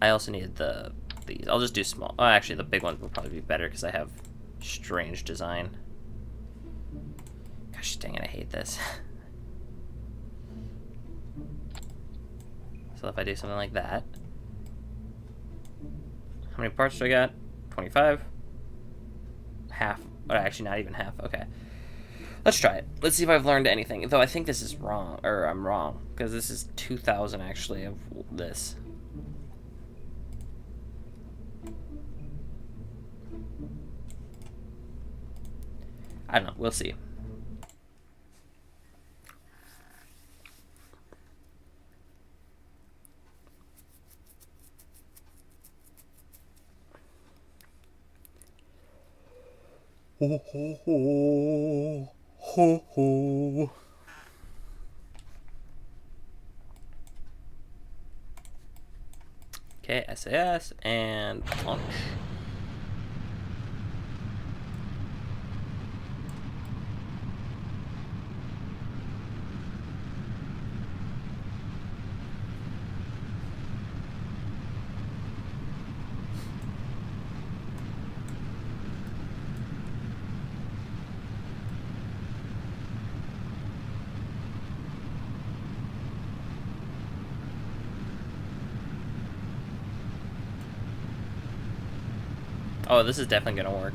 I also needed these. I'll just do small. Oh, actually, the big ones will probably be better because I have strange design. Gosh dang it, I hate this. So if I do something like that. How many parts do I got? 25? Half. Oh, actually, not even half. Okay. Let's try it. Let's see if I've learned anything. Though I think this is wrong. Or I'm wrong. Because this is 2,000 actually of this. I don't know. We'll see. Ho ho ho ho ho. Okay, SAS and launch. Oh, this is definitely gonna work.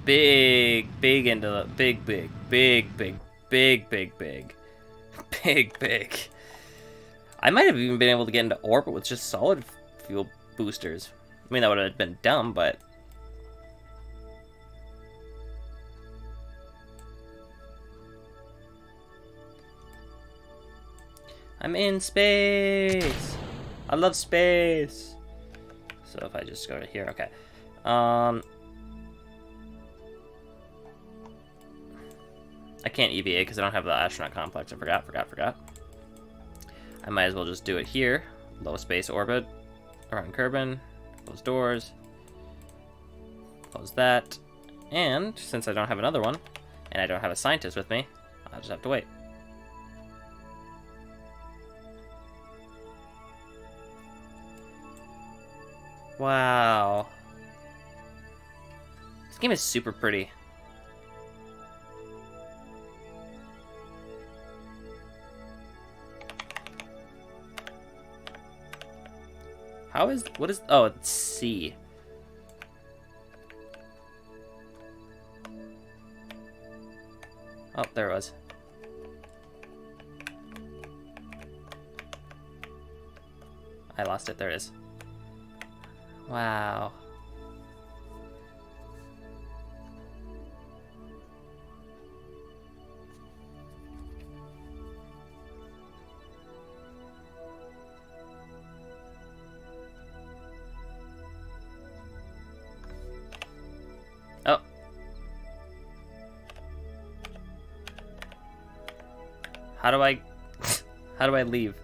Big into the big. I might have even been able to get into orbit with just solid fuel boosters. I mean, that would have been dumb, but I'm in space. I love space. So if I just go to here, okay. I can't EVA because I don't have the astronaut complex. I forgot. I might as well just do it here. Low space orbit. Around Kerbin. Close doors. Close that. And since I don't have another one, and I don't have a scientist with me, I'll just have to wait. Wow. This game is super pretty. What is, oh, it's C. Oh, there it was. I lost it. There it is. Wow. Oh. How do I how do I leave?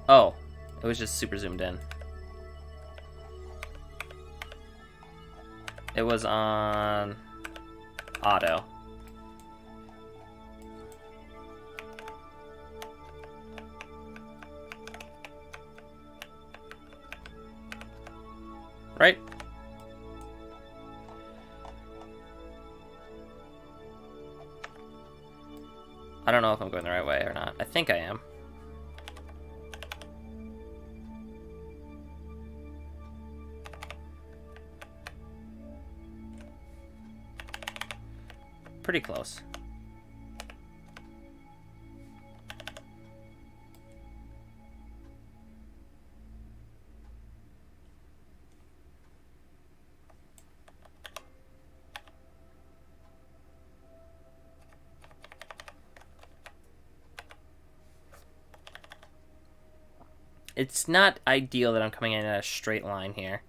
Oh, it was just super zoomed in. It was on auto. Right? I don't know if I'm going the right way or not. I think I am. Pretty close. It's not ideal that I'm coming in a straight line here.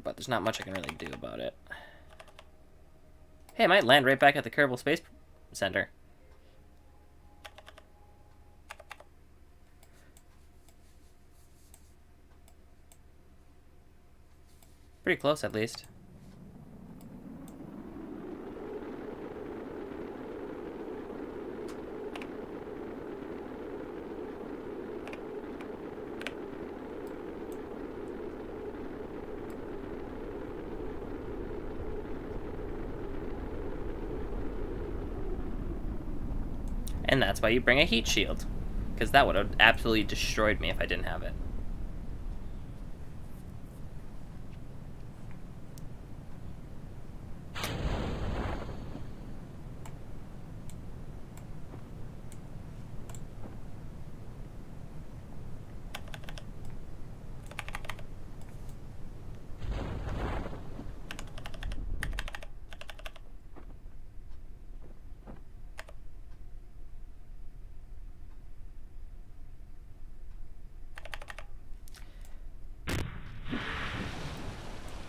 But there's not much I can really do about it. Hey, I might land right back at the Kerbal Space Center. Pretty close, at least. And that's why you bring a heat shield. Because that would have absolutely destroyed me if I didn't have it.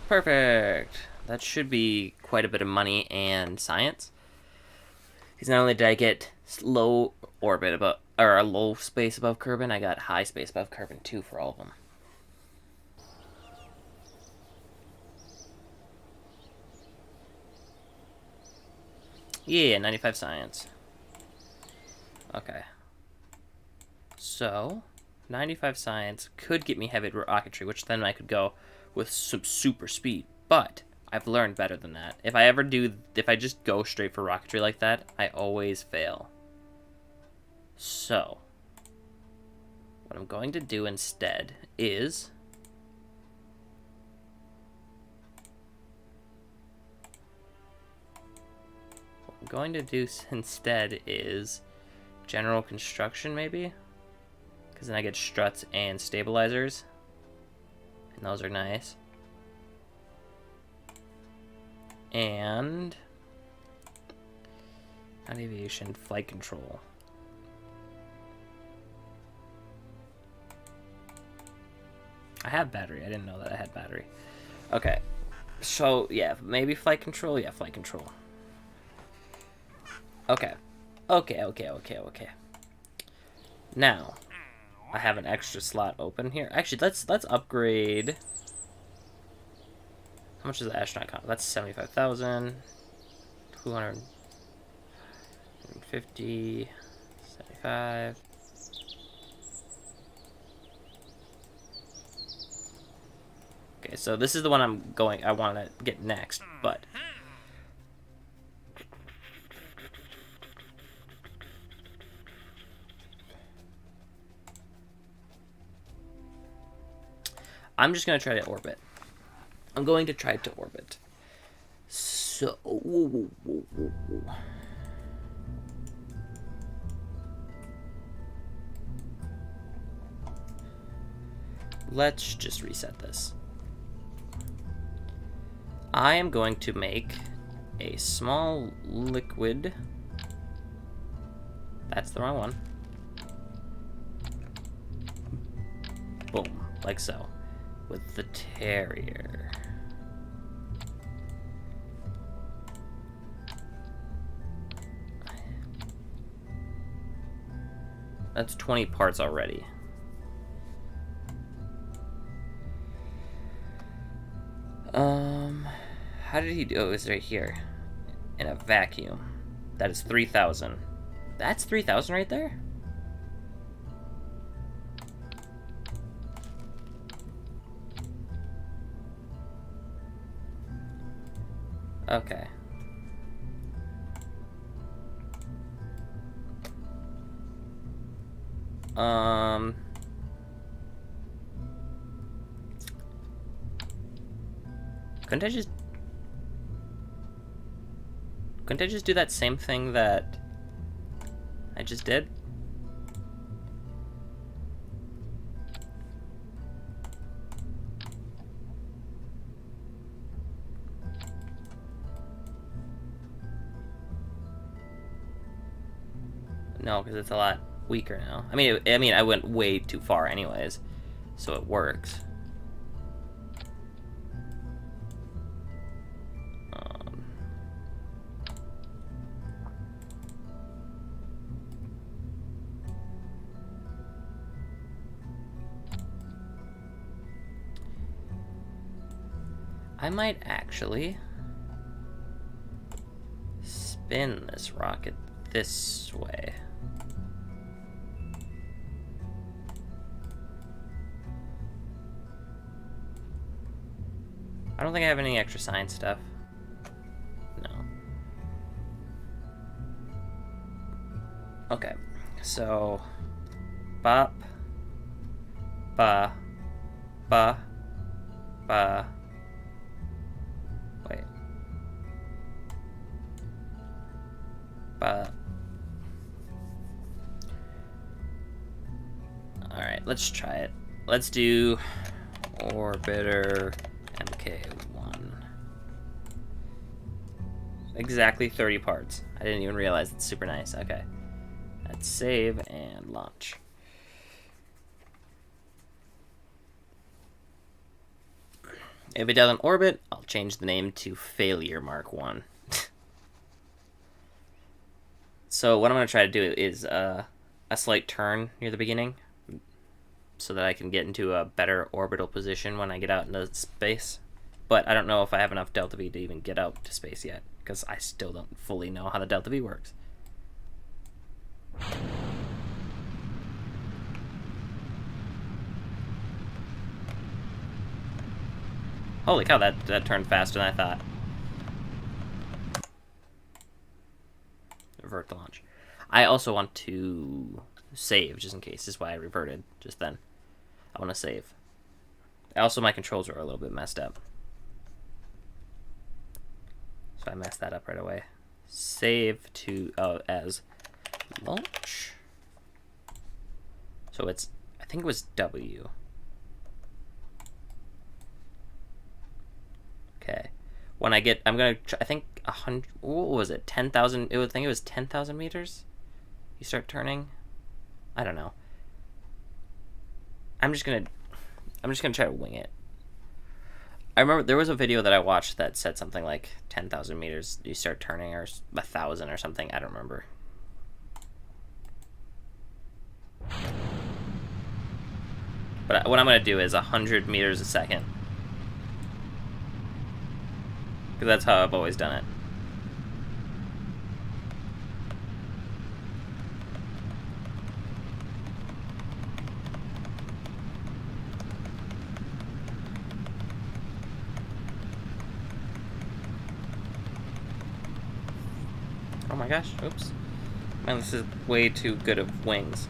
Perfect. That should be quite a bit of money and science. Because not only did I get low orbit above, or a low space above Kerbin, I got high space above Kerbin too for all of them. Yeah, 95 science. Okay. So, 95 science could get me heavy rocketry, which then I could go with some super speed. But I've learned better than that. If I just go straight for rocketry like that, I always fail. So, what I'm going to do instead is general construction, maybe? Because then I get struts and stabilizers. And those are nice. And not aviation, flight control. I have battery. I didn't know that I had battery. Okay. So, yeah, maybe flight control? Yeah, flight control. Okay. Okay. Now, I have an extra slot open here. Actually, let's upgrade. How much is the astronaut cost? That's 75,000. 250. 75. Okay, so this is the one I want to get next, but I'm just going to try to orbit. I'm going to try to orbit. So... let's just reset this. I am going to make a small liquid. That's the wrong one. Boom, like so. With the Terrier. That's 20 parts already. How did he do? Oh, it's right here. In a vacuum. That is 3,000. That's 3,000 right there? Okay. Couldn't I just do that same thing that I just did? No, because it's a lot weaker now. I mean, I went way too far anyways, so it works. I might actually spin this rocket this way. I don't think I have any extra science stuff. No. Okay, so bop, ba, ba, ba. Wait. Ba. Alright, let's try it. Let's do orbiter MK1. Exactly 30 parts. I didn't even realize it's super nice. Okay. Let's save and launch. If it doesn't orbit, I'll change the name to Failure Mark 1. So what I'm going to try to do is a slight turn near the beginning so that I can get into a better orbital position when I get out into space. But I don't know if I have enough delta V to even get out to space yet, because I still don't fully know how the delta V works. Holy cow, that turned faster than I thought. Revert the launch. I also want to save, just in case. This is why I reverted just then. I want to save. Also, my controls are a little bit messed up. So I messed that up right away. Save to, as launch. So it's, I think it was W. Okay. When I get, I'm going to, I think 100, what was it? 10,000, I think it was 10,000 meters? You start turning? I don't know. I'm just going to try to wing it. I remember there was a video that I watched that said something like 10,000 meters you start turning, or 1,000 or something. I don't remember. But what I'm going to do is 100 meters a second. Because that's how I've always done it. Oh my gosh, oops. Man, this is way too good of wings.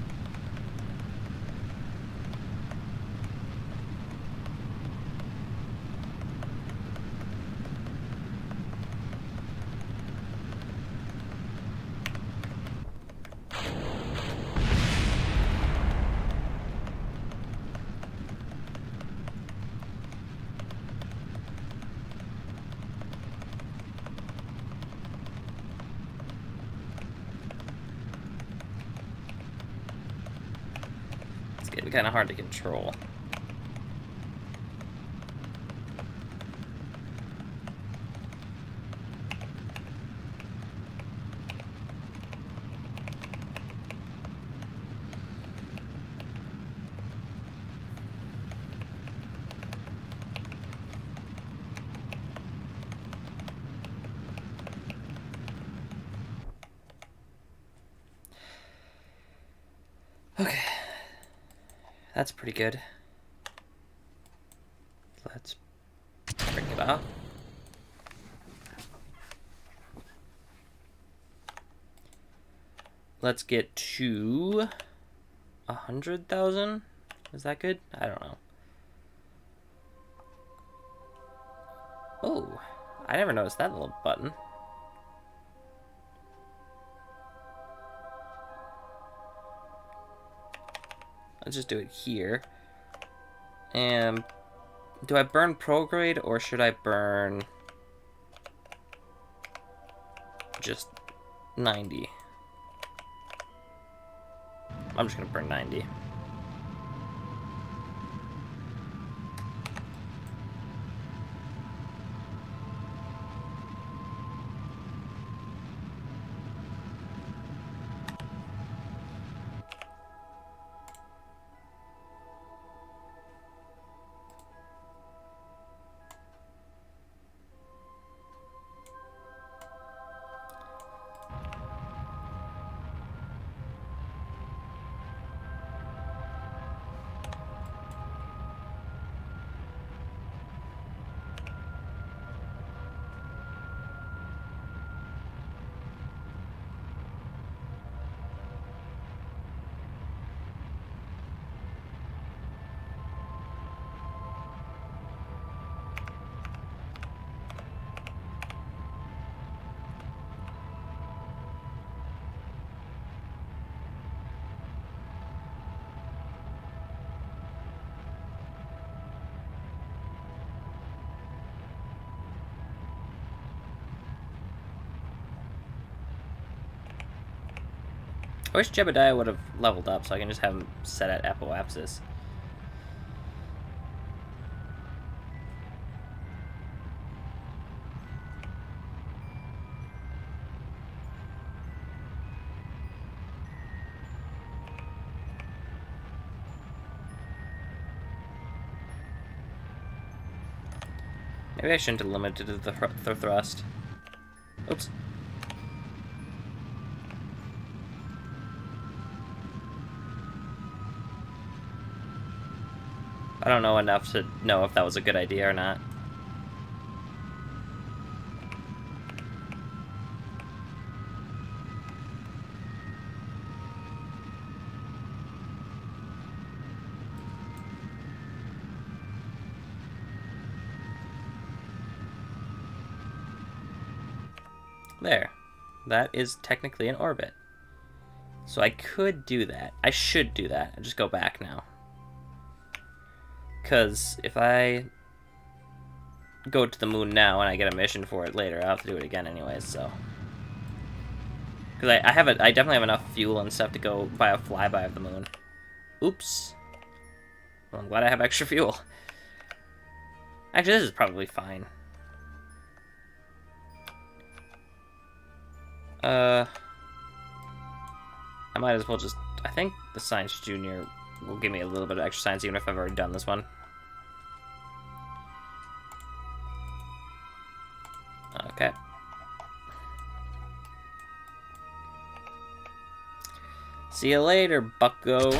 be kind of hard to control. Okay. That's pretty good. Let's bring it up. Let's get to 100,000. Is that good? I don't know. Oh, I never noticed that little button. Let's just do it here. And do I burn prograde or should I burn just 90? I'm just gonna burn 90. I wish Jebediah would have leveled up so I can just have him set at Apoapsis. Maybe I shouldn't have limited the thrust. Oops. I don't know enough to know if that was a good idea or not. There. That is technically an orbit. So I could do that. I should do that. I'll just go back now. Because if I go to the moon now and I get a mission for it later, I'll have to do it again anyways, so. Because I definitely have enough fuel and stuff to go buy a flyby of the moon. Oops. Well, I'm glad I have extra fuel. Actually, this is probably fine. I might as well just... I think the Science Junior will give me a little bit of extra science even if I've already done this one. Okay. See you later, bucko.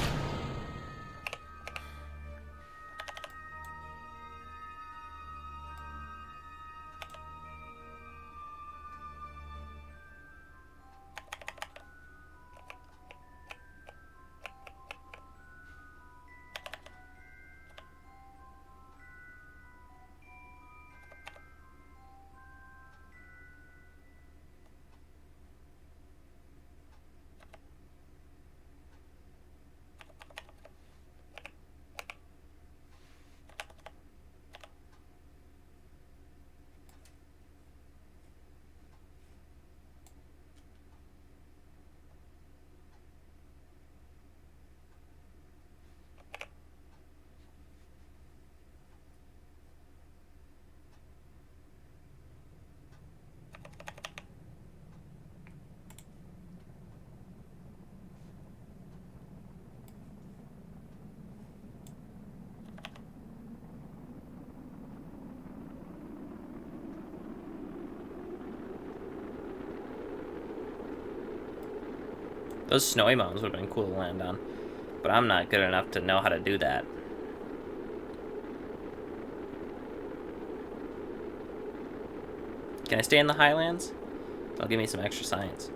Those snowy mountains would have been cool to land on. But I'm not good enough to know how to do that. Can I stay in the highlands? That'll give me some extra science.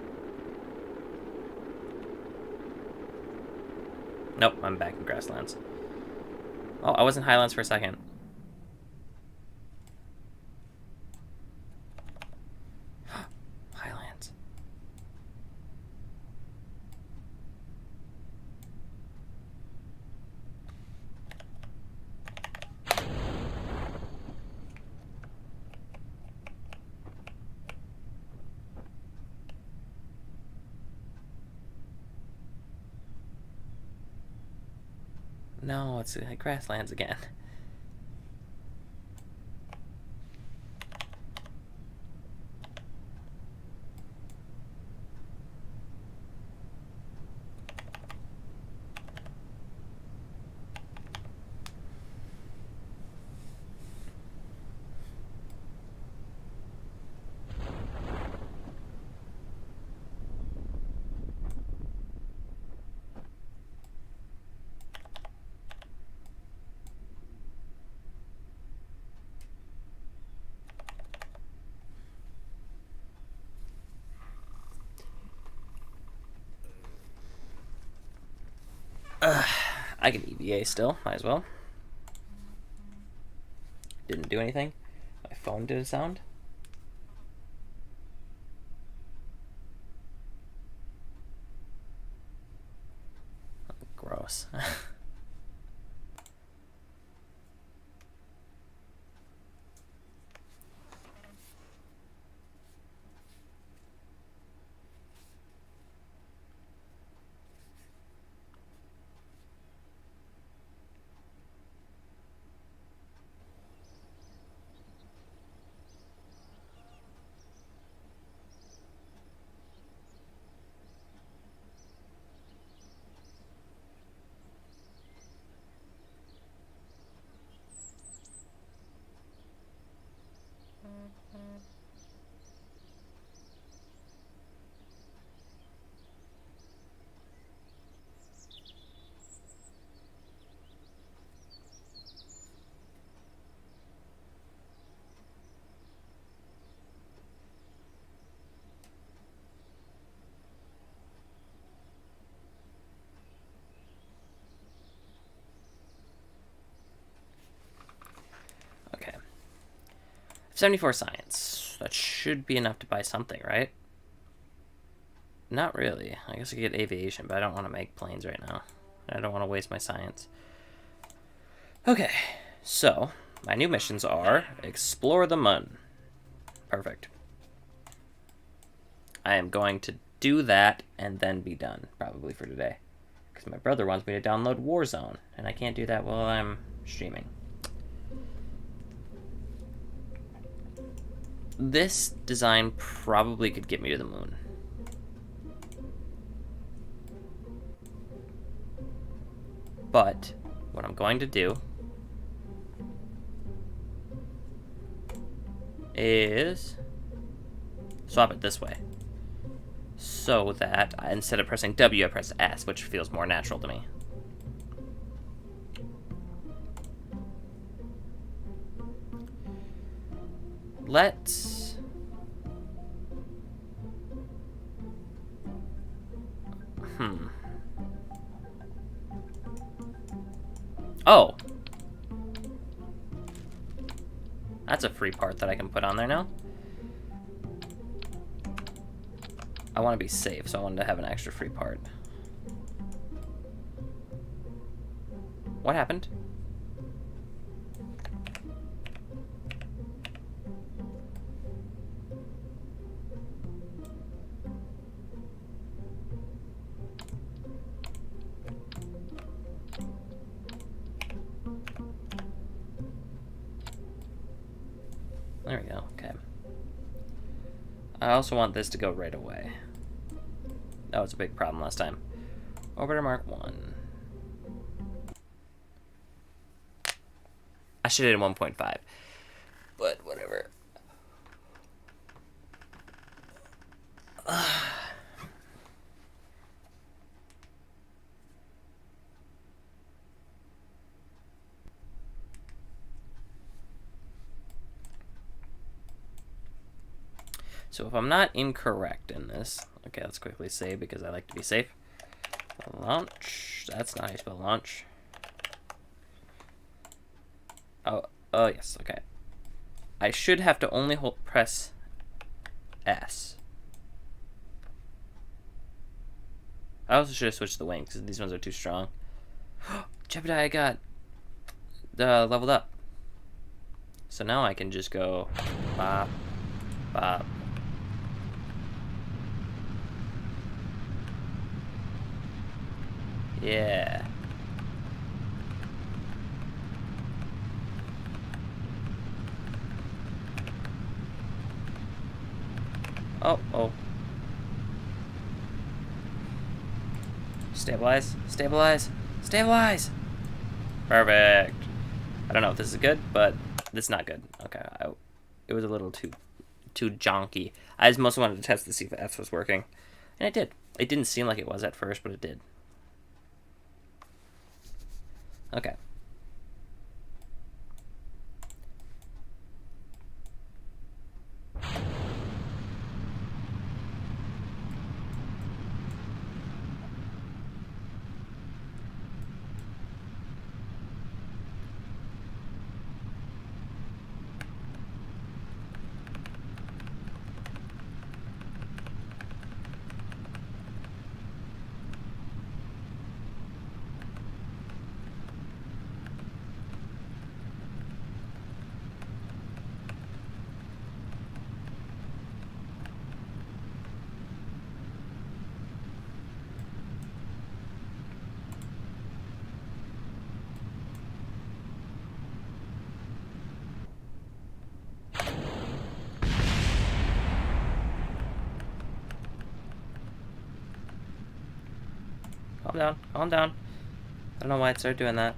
Nope, I'm back in grasslands. Oh, I was in highlands for a second. Highlands. No, it's grasslands again. I can EVA still, might as well. Didn't do anything. My phone did a sound. Gross. Okay. 74 science. That should be enough to buy something, right? Not really. I guess I could get aviation, but I don't want to make planes right now. I don't want to waste my science. Okay, so my new missions are explore the moon. Perfect. I am going to do that and then be done, probably for today. Because my brother wants me to download Warzone, and I can't do that while I'm streaming. This design probably could get me to the moon. But what I'm going to do is swap it this way. So that instead of pressing W, I press S, which feels more natural to me. Let's... Oh! That's a free part that I can put on there now. I want to be safe, so I wanted to have an extra free part. What happened? There we go, okay. I also want this to go right away. That was a big problem last time. Orbiter Mark 1. I should have hit 1.5. But whatever. So if I'm not incorrect in this, okay, let's quickly save because I like to be safe. Launch. That's not how you spell launch. Oh yes, okay. I should have to only press S. I also should have switched the wings because these ones are too strong. Jebediah got leveled up. So now I can just go bop, bop. Yeah. Oh. Stabilize, stabilize, stabilize! Perfect. I don't know if this is good, but it's not good. Okay, it was a little too jonky. I just mostly wanted to test to see if F was working. And it did. It didn't seem like it was at first, but it did. Okay. Calm down, calm down. I don't know why it started doing that.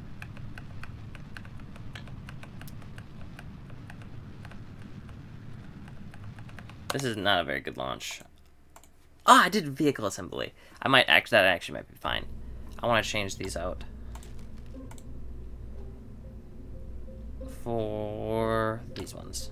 This is not a very good launch. Ah, I did vehicle assembly. That actually might be fine. I want to change these out. For these ones.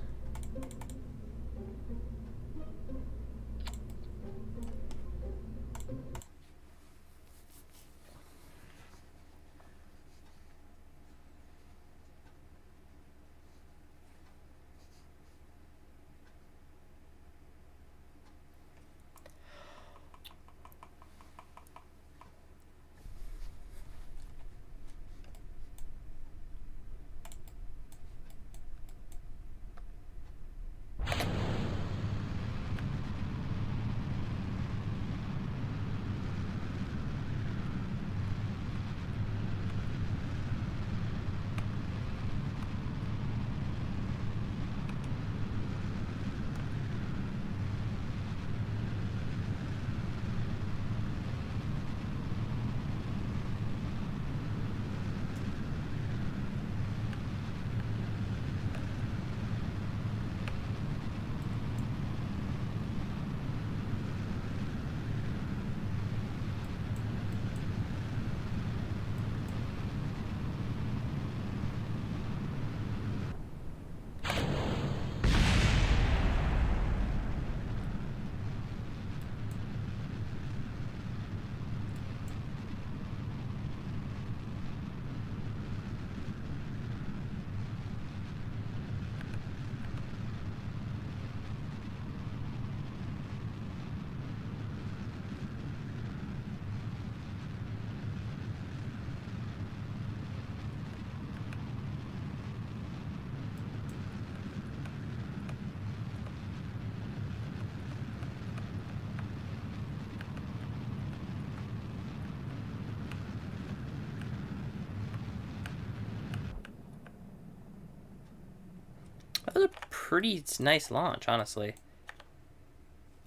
That was a pretty nice launch, honestly.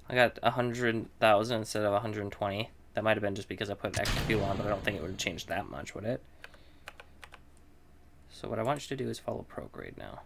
I got 100,000 instead of 120. That might have been just because I put extra fuel on, but I don't think it would have changed that much, would it? So what I want you to do is follow PROGRAM now.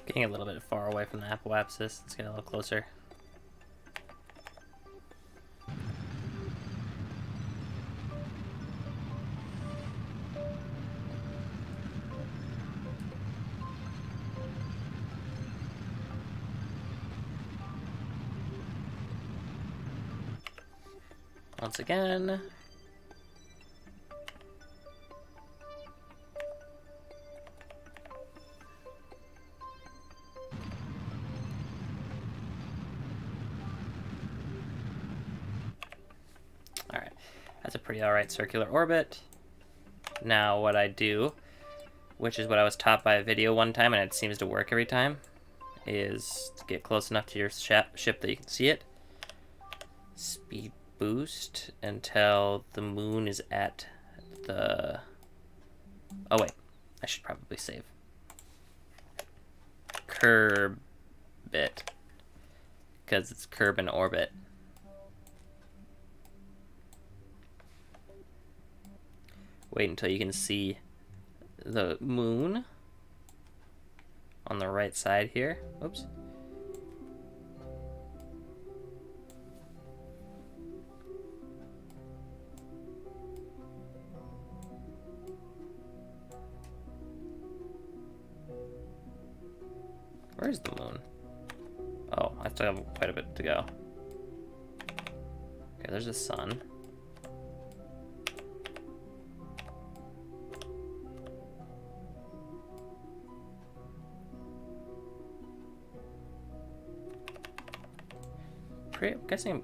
Getting a little bit far away from the apoapsis. Let's get a little closer. Once again. Alright, that's a pretty alright circular orbit. Now what I do, which is what I was taught by a video one time and it seems to work every time, is to get close enough to your ship that you can see it. Speed boost until the moon is at the... Oh wait, I should probably save. Curb it, because it's curb and orbit. Wait until you can see the moon on the right side here. Oops. Where's the moon? Oh, I still have quite a bit to go. Okay, there's the sun. I'm guessing...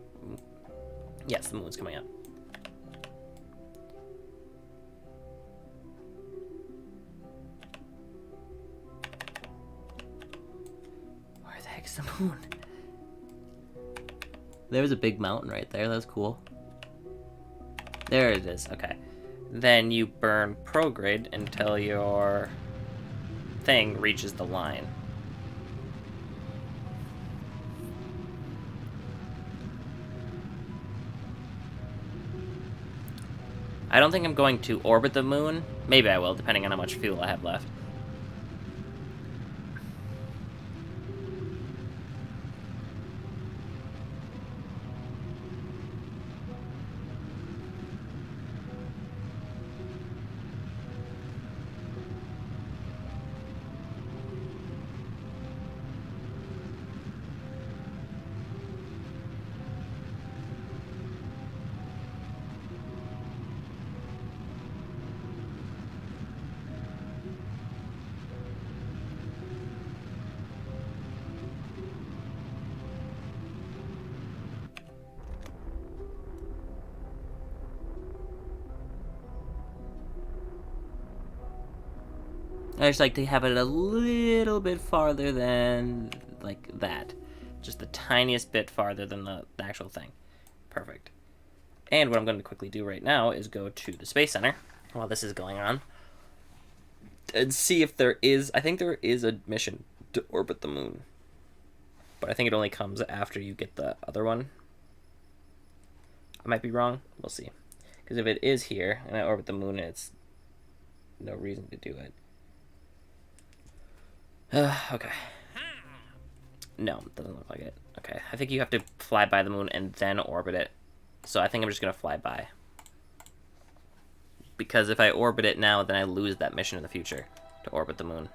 Yes, the moon's coming up. Where the heck's the moon? There's a big mountain right there. That's cool. There it is. Okay. Then you burn prograde until your thing reaches the line. I don't think I'm going to orbit the moon. Maybe I will, depending on how much fuel I have left. I just like to have it a little bit farther than, like, that. Just the tiniest bit farther than the actual thing. Perfect. And what I'm going to quickly do right now is go to the Space Center, while this is going on, and see if there is... I think there is a mission to orbit the moon. But I think it only comes after you get the other one. I might be wrong. We'll see. Because if it is here, and I orbit the moon, it's no reason to do it. Okay. No, it doesn't look like it. Okay, I think you have to fly by the moon and then orbit it. So I think I'm just going to fly by. Because if I orbit it now, then I lose that mission in the future to orbit the moon.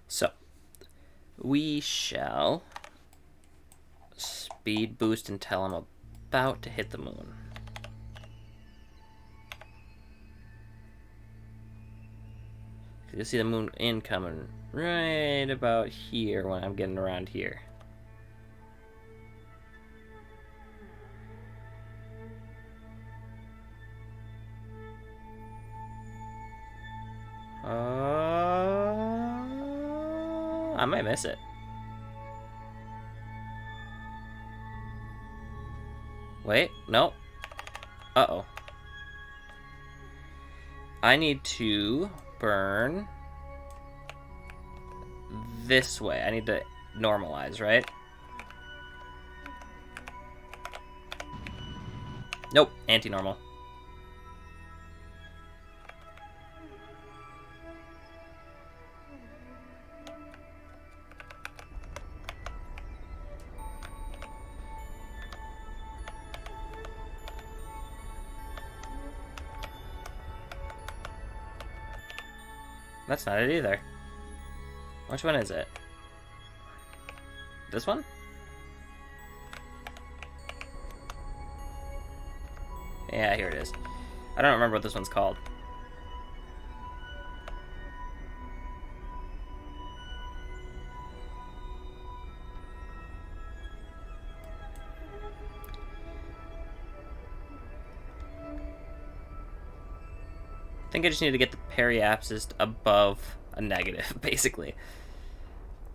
So, we shall speed boost until I'm about to hit the moon. You'll see the moon incoming right about here when I'm getting around here. I might miss it. Wait, no. Uh-oh. I need to burn this way. I need to normalize, right? Nope, anti-normal. That's not it either. Which one is it? This one? Yeah, here it is. I don't remember what this one's called. I think I just need to get the periapsis above a negative, basically.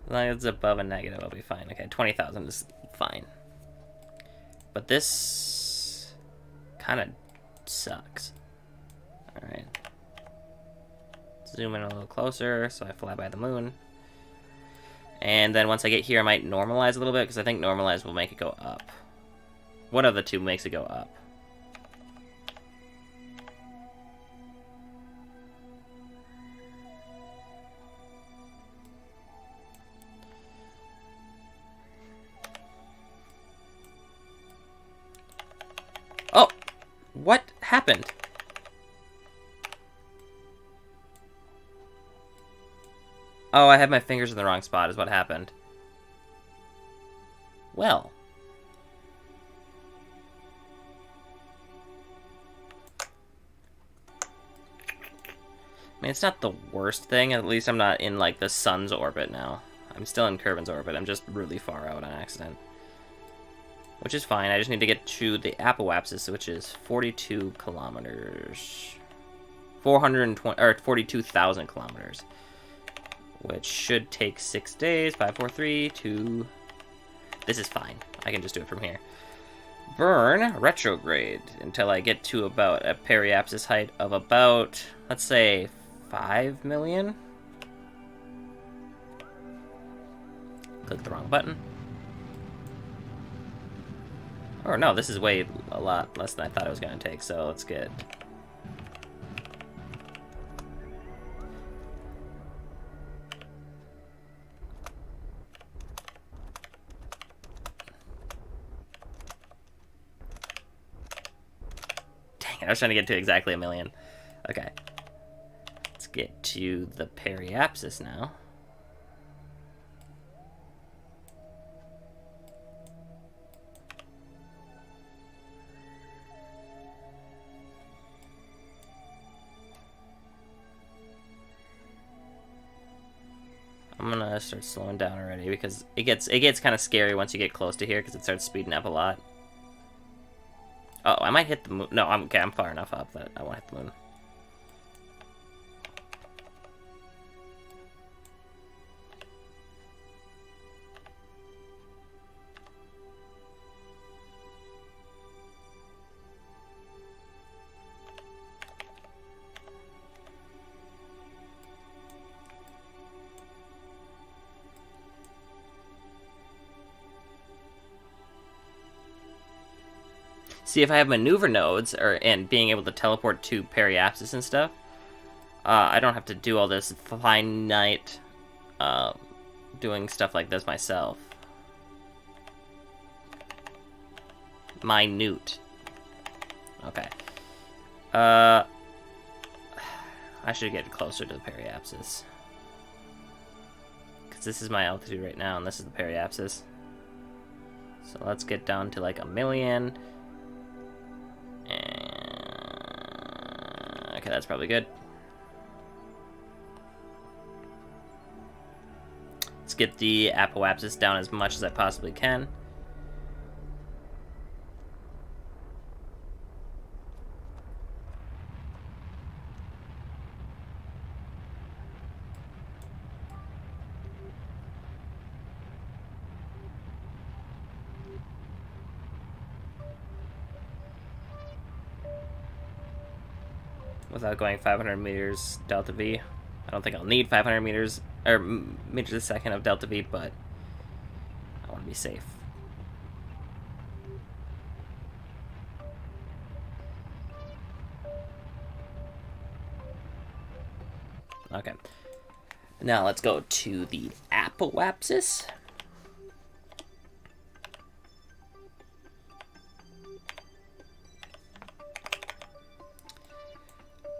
As long as it's above a negative, I'll be fine. Okay, 20,000 is fine. But this kind of sucks. Alright. Zoom in a little closer so I fly by the moon. And then once I get here, I might normalize a little bit, because I think normalize will make it go up. One of the two makes it go up. Oh! What happened? Oh, I had my fingers in the wrong spot is what happened. Well. I mean, it's not the worst thing. At least I'm not in, like, the sun's orbit now. I'm still in Kerbin's orbit. I'm just really far out on accident. Which is fine. I just need to get to the apoapsis, which is 42 kilometers. 420, or 42,000 kilometers. Which should take 6 days. 5, 4, 3, 2. This is fine. I can just do it from here. Burn retrograde until I get to about a periapsis height of about, let's say, 5 million. Click the wrong button. Oh no, this is a lot less than I thought it was going to take, so let's get... Dang it, I was trying to get to exactly 1 million. Okay. Let's get to the periapsis now. I'm gonna start slowing down already because it gets kind of scary once you get close to here because it starts speeding up a lot. Oh, I might hit the moon. No, I'm okay. I'm far enough up that I won't hit the moon. See, if I have maneuver nodes, and being able to teleport to periapsis and stuff, I don't have to do all this finite doing stuff like this myself. Minute. Okay. I should get closer to the periapsis. Because this is my altitude right now, and this is the periapsis. So let's get down to like 1 million. Okay, that's probably good. Let's get the apoapsis down as much as I possibly can. Without going 500 meters delta V. I don't think I'll need 500 meters or meters a second of delta V, but I want to be safe. Okay. Now let's go to the apoapsis.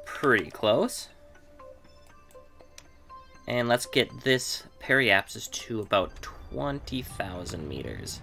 Pretty close. And let's get this periapsis to about 20,000 meters.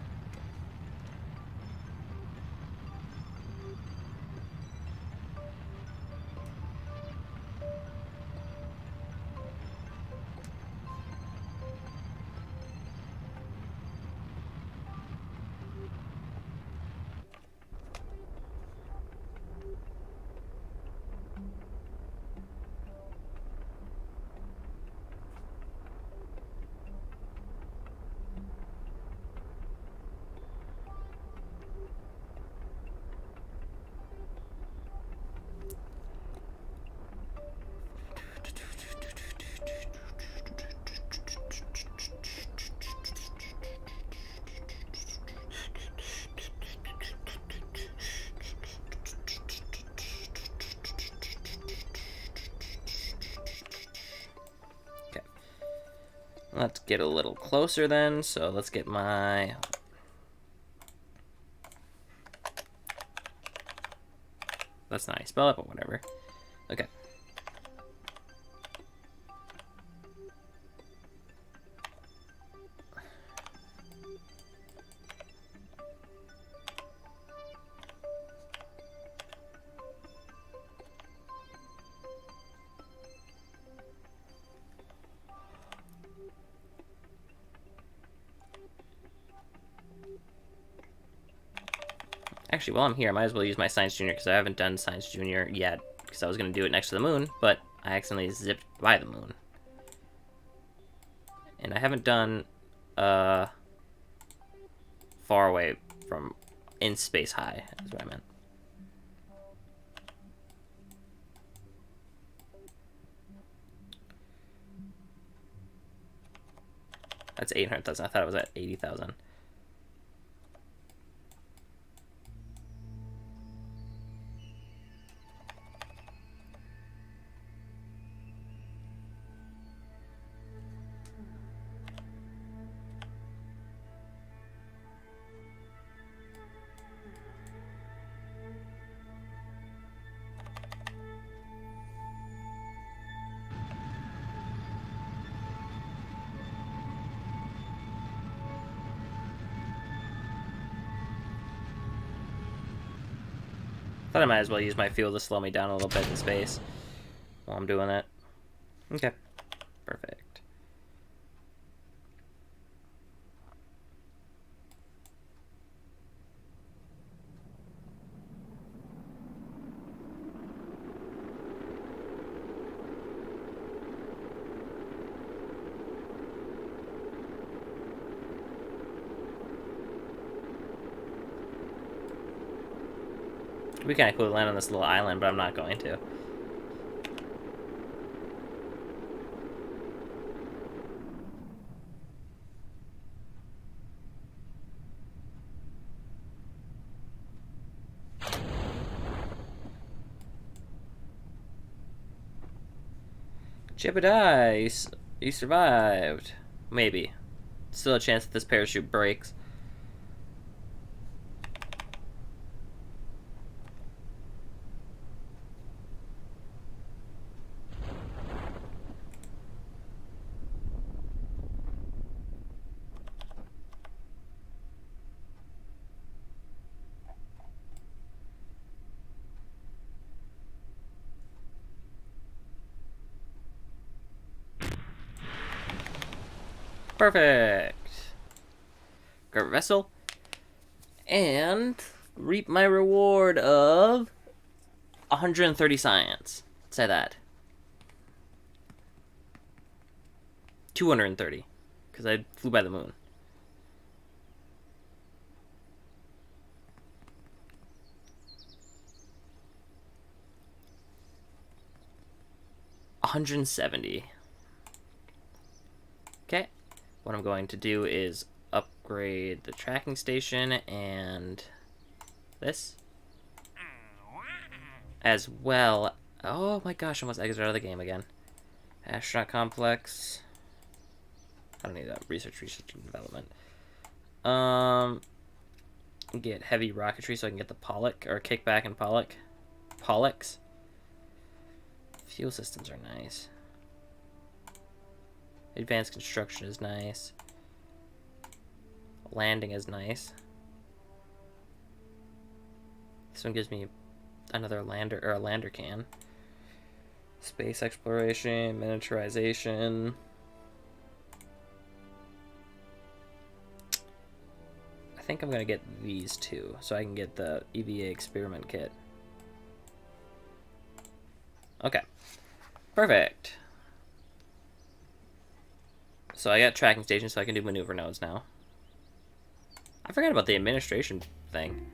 Let's get a little closer then. So let's get my... That's not how you spell it, but whatever. Okay. Actually, while I'm here, I might as well use my Science Junior, because I haven't done Science Junior yet, because I was going to do it next to the moon, but I accidentally zipped by the moon. And I haven't done far away from in space high, is what I meant. That's 800,000. I thought it was at 80,000. Thought I might as well use my fuel to slow me down a little bit in space while I'm doing that. Okay, perfect. It'd be kind of cool to land on this little island, but I'm not going to. Jebediah, you survived. Maybe. Still a chance that this parachute breaks. Perfect. Grab a vessel. And reap my reward of 130 science. Say that. 230. Because I flew by the moon. $170. Okay. What I'm going to do is upgrade the tracking station and this. As well. Oh my gosh, I almost exited out of the game again. Astronaut complex. I don't need that. Research and development. Get heavy rocketry so I can get the Pollock, or kickback and Pollux. Fuel systems are nice. Advanced construction is nice. Landing is nice. This one gives me another lander, or a lander can. Space exploration, miniaturization. I think I'm gonna get these two, so I can get the EVA experiment kit. Okay. Perfect. So I got tracking stations, so I can do maneuver nodes now. I forgot about the administration thing.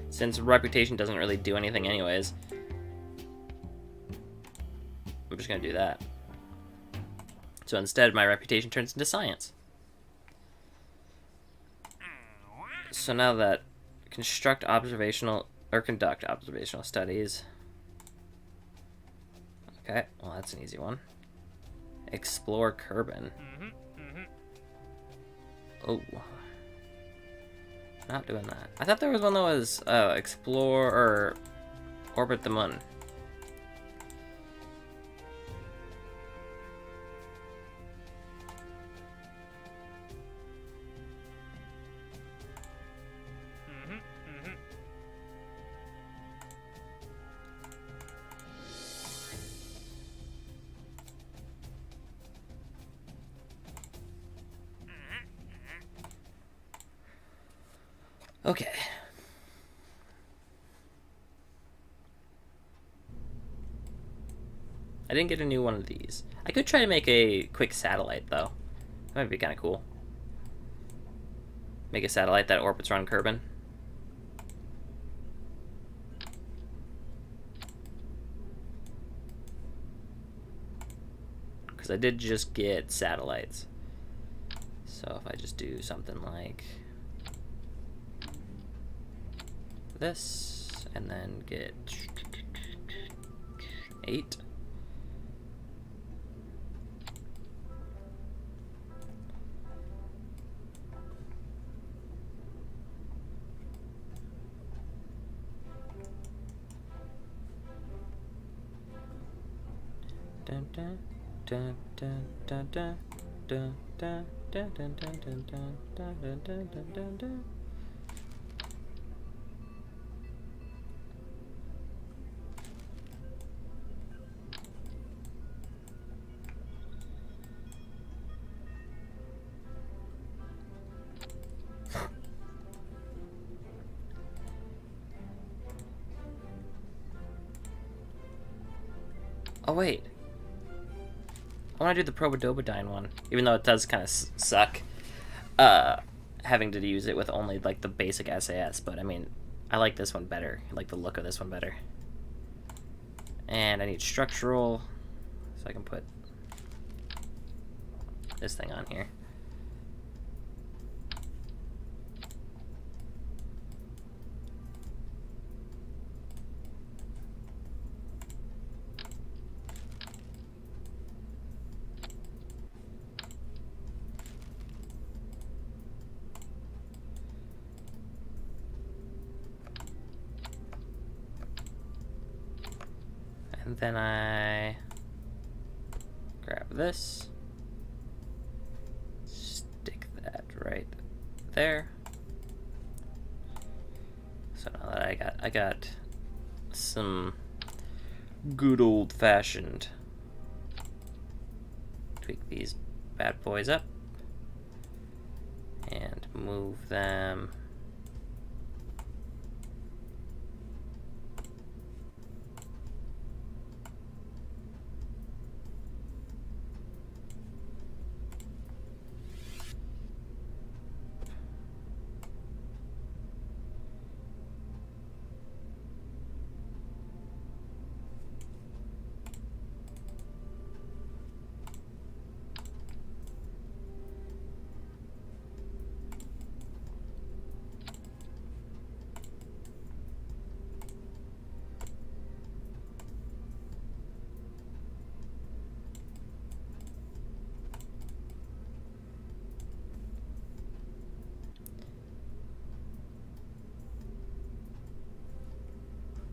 Since reputation doesn't really do anything anyways, I'm just gonna do that. So instead, my reputation turns into science. So now that conduct observational studies. Okay, well that's an easy one. Explore Kerbin. Oh. Not doing that. I thought there was one that was explore or orbit the moon. Okay. I didn't get a new one of these. I could try to make a quick satellite, though. That might be kind of cool. Make a satellite that orbits around Kerbin. Because I did just get satellites. So if I just do something like this, and then get 8. Dun, dun, dun, dun, dun, dun, dun, dun, dun, dun, dun, dun, dun, dun, dun, dun, dun, dun. Oh wait, I want to do the Probodobodine one, even though it does kind of suck, having to use it with only like the basic SAS. But I mean, I like this one better. I like the look of this one better. And I need structural, so I can put this thing on here. And then I grab this, stick that right there. So now that I got some good old-fashioned, tweak these bad boys up and move them .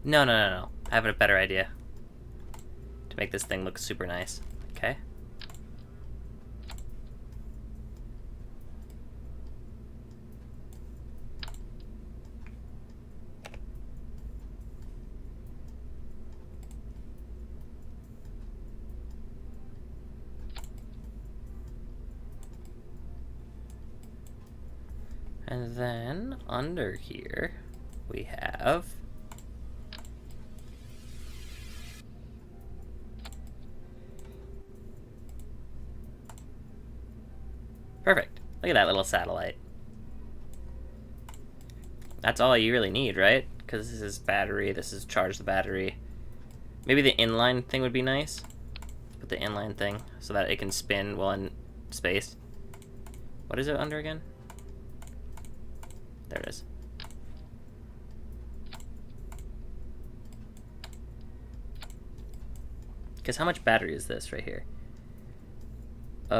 No, no, no, no. I have a better idea. To make this thing look super nice. Okay. And then under here, we have perfect. Look at that little satellite. That's all you really need, right? Because this is battery, this is charge the battery. Maybe the inline thing would be nice. Put the inline thing so that it can spin while in space. What is it under again? There it is. Because how much battery is this right here? I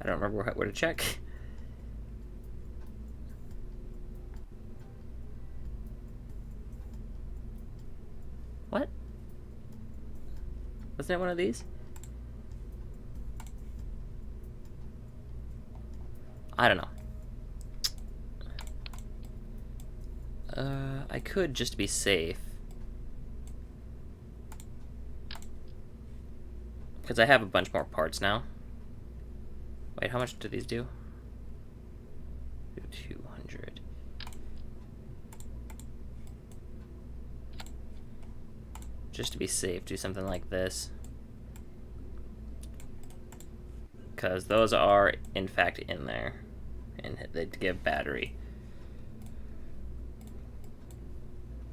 don't remember where to check. What? Wasn't it one of these? I don't know. I could just be safe. Because I have a bunch more parts now. Wait, how much do these do? 200. Just to be safe, do something like this. Because those are, in fact, in there. And they give battery.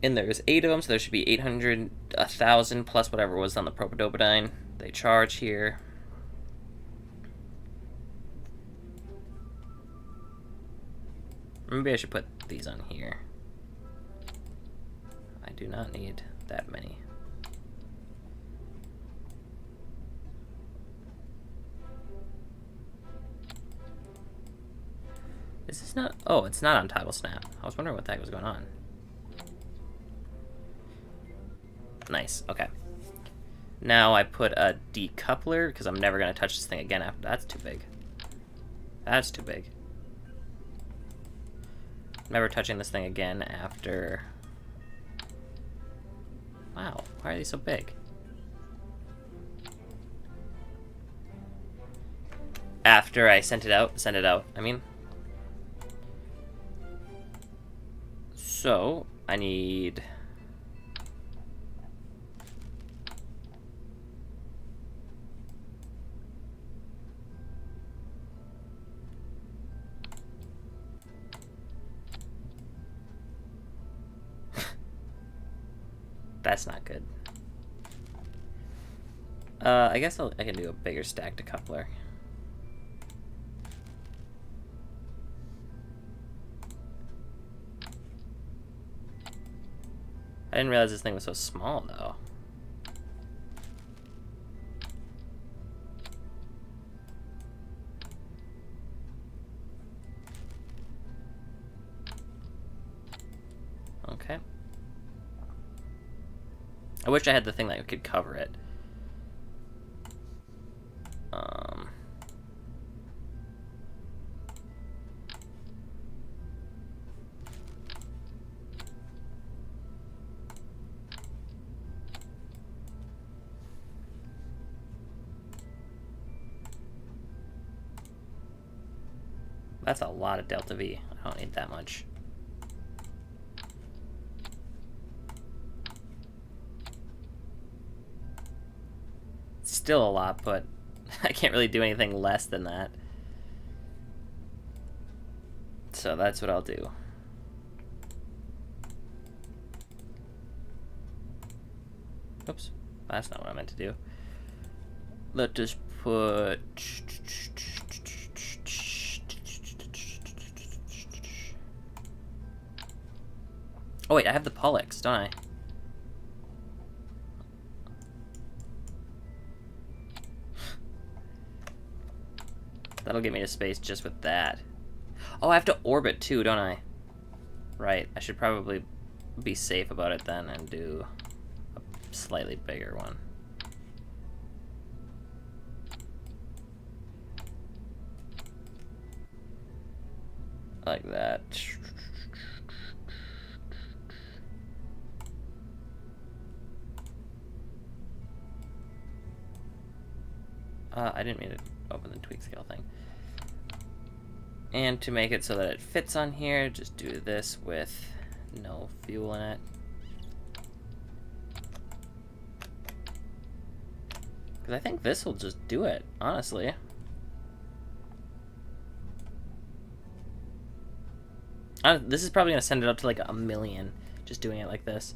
And there's 8 of them, so there should be 800, 1,000 plus whatever was on the propanoidine. They charge here. Maybe I should put these on here. I do not need that many. Is this not? Oh, it's not on toggle snap. I was wondering what the heck was going on. Nice, okay. Now I put a decoupler, because I'm never going to touch this thing again after. That's too big. That's too big. Never touching this thing again after... Wow, why are they so big? After I send it out, I mean. So, I need... That's not good. I guess I can do a bigger stack decoupler. I didn't realize this thing was so small, though. Okay. I wish I had the thing that could cover it. That's a lot of delta V. I don't need that much. Still a lot, but I can't really do anything less than that. So that's what I'll do. Oops, that's not what I meant to do. Let's just put... Oh wait, I have the Pollux, don't I? That'll get me to space just with that. Oh, I have to orbit too, don't I? Right, I should probably be safe about it then and do a slightly bigger one. Like that. I didn't mean to open the tweak scale thing. And to make it so that it fits on here, just do this with no fuel in it. Because I think this will just do it, honestly. This is probably going to send it up to like 1,000,000, just doing it like this.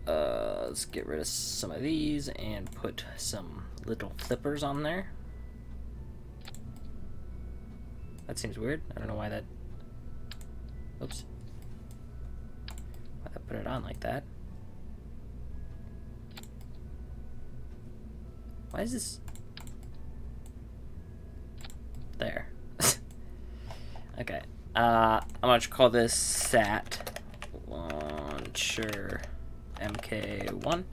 Let's get rid of some of these and put some little flippers on there. That seems weird. I don't know why that... Oops. Why I put it on like that? Why is this... There. Okay. I'm gonna call this SAT Launcher MK1.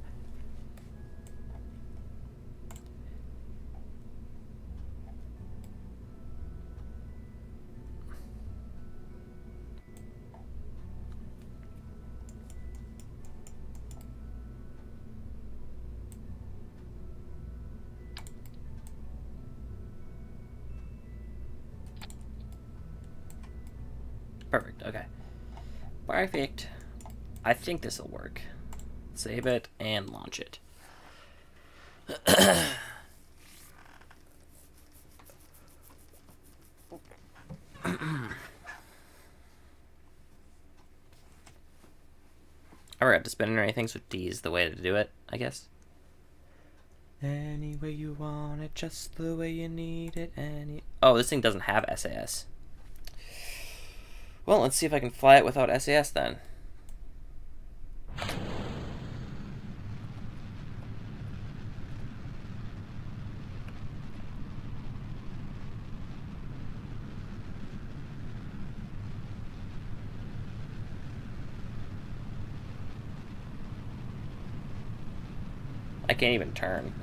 Perfect, okay. Perfect. I think this will work. Save it and launch it. Alright, to spin anything, so D is the way to do it, I guess. Any way you want it, just the way you need it, Oh, this thing doesn't have SAS. Well, let's see if I can fly it without SAS then. I can't even turn.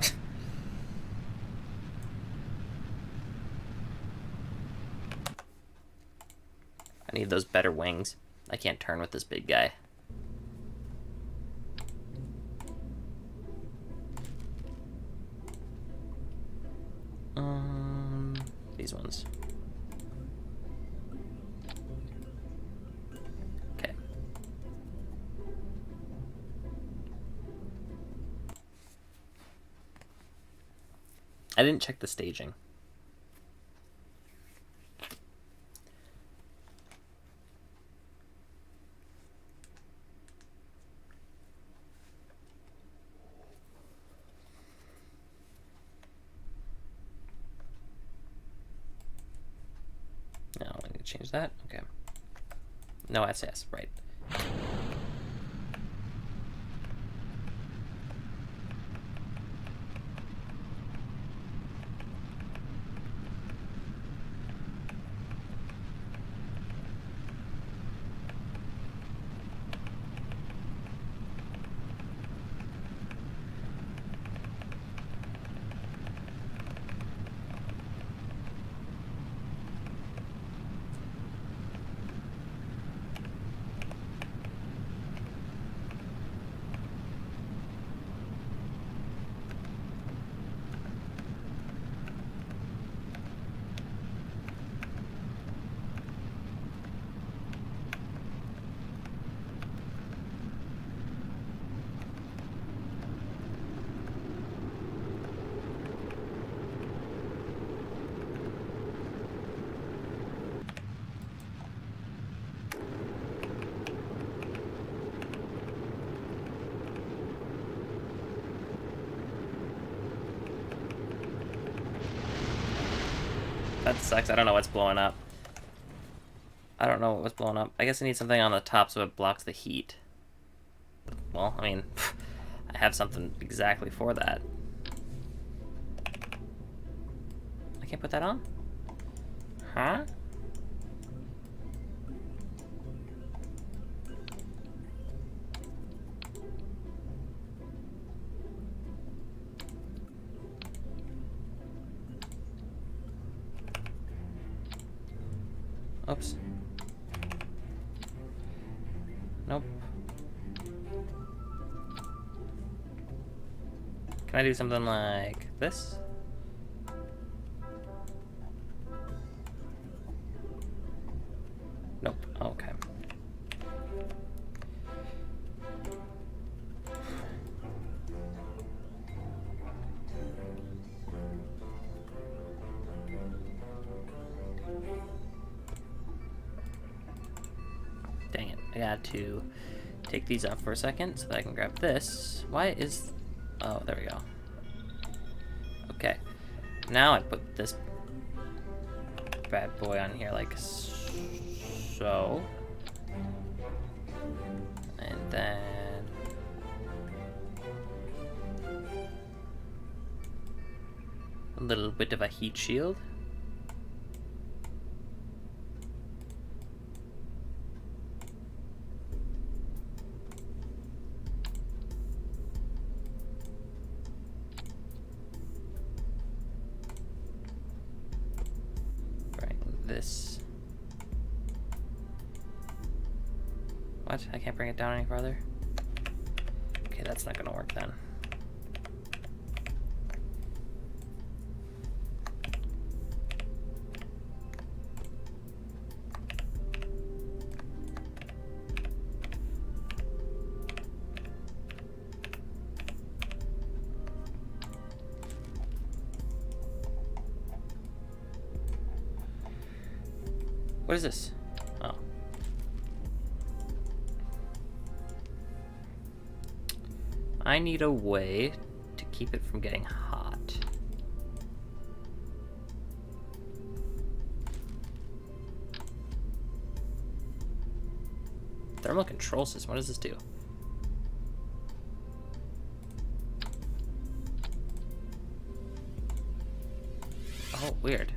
I need those better wings. I can't turn with this big guy. These ones. Okay. I didn't check the staging. No, I need to change that. Okay. No SAS, right. That sucks. I don't know what's blowing up. I don't know what was blowing up. I guess I need something on the top so it blocks the heat. Well, I mean, I have something exactly for that. I can't put that on? Huh? Nope. Can I do something like this? Nope. Okay. Dang it. I got to take these off for a second so that I can grab this. Why is... Oh, there we go. Okay. Now I put this bad boy on here like so. And then... a little bit of a heat shield. This. What? I can't bring it down any farther? Okay, that's not gonna work then. What is this? Oh. I need a way to keep it from getting hot. Thermal control system, what does this do? Oh, weird.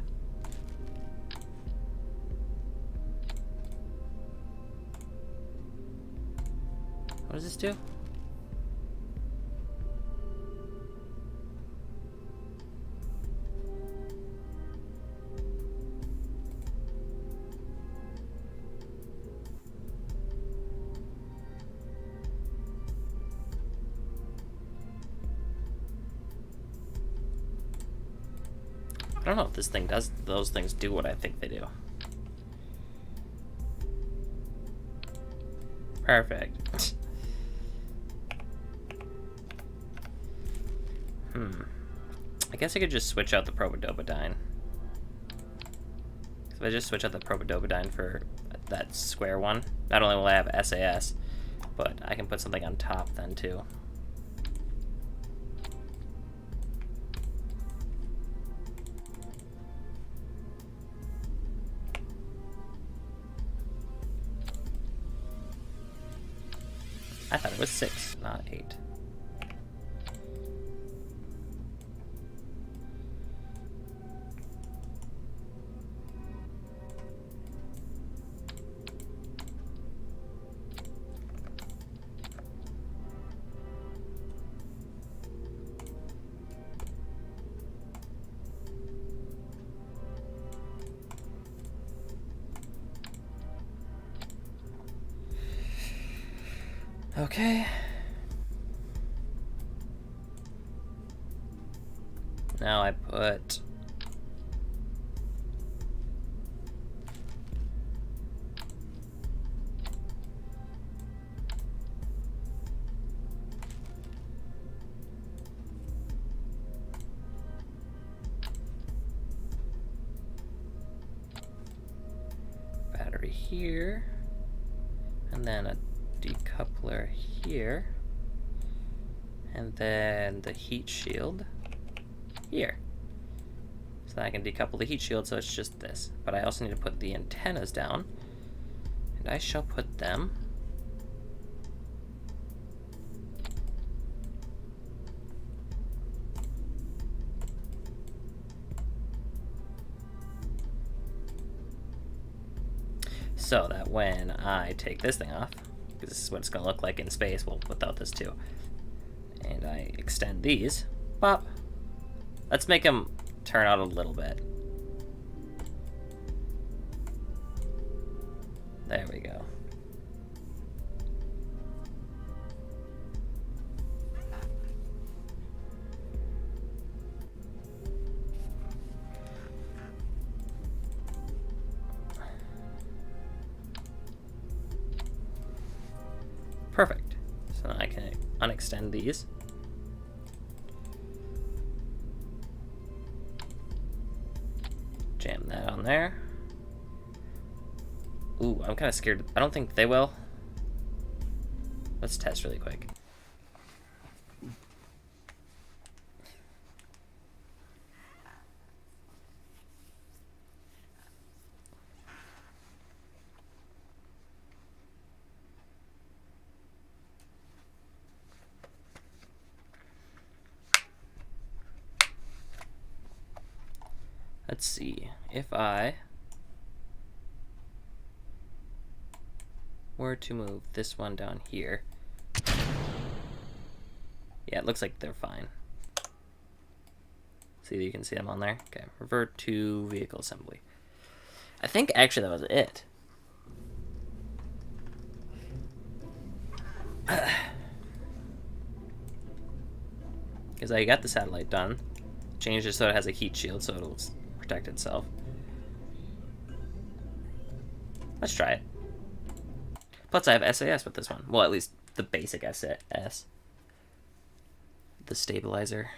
What does this do? I don't know if this thing does, those things do what I think they do. Perfect. I guess I could just switch out the probodobodyne. If I just switch out the probodobodyne for that square one, not only will I have SAS, but I can put something on top then too. I thought it was 6, not 8. Okay. Now I put battery here, and then a decoupler here, and then the heat shield here. So that I can decouple the heat shield so it's just this. But I also need to put the antennas down, and I shall put them so that when I take this thing off, because this is what it's going to look like in space, well, without this too, and I extend these, pop. Let's make them turn out a little bit. There we go. Perfect. So now I can unextend these. Jam that on there. Ooh, I'm kind of scared. I don't think they will. Let's test really quick. Let's see, if I were to move this one down here. Yeah, it looks like they're fine. See, you can see them on there. Okay, revert to vehicle assembly. I think actually that was it. Because I got the satellite done. Changed it so it has a heat shield so it'll protect itself. Let's try it. Plus I have SAS with this one. Well, at least the basic SAS. The stabilizer.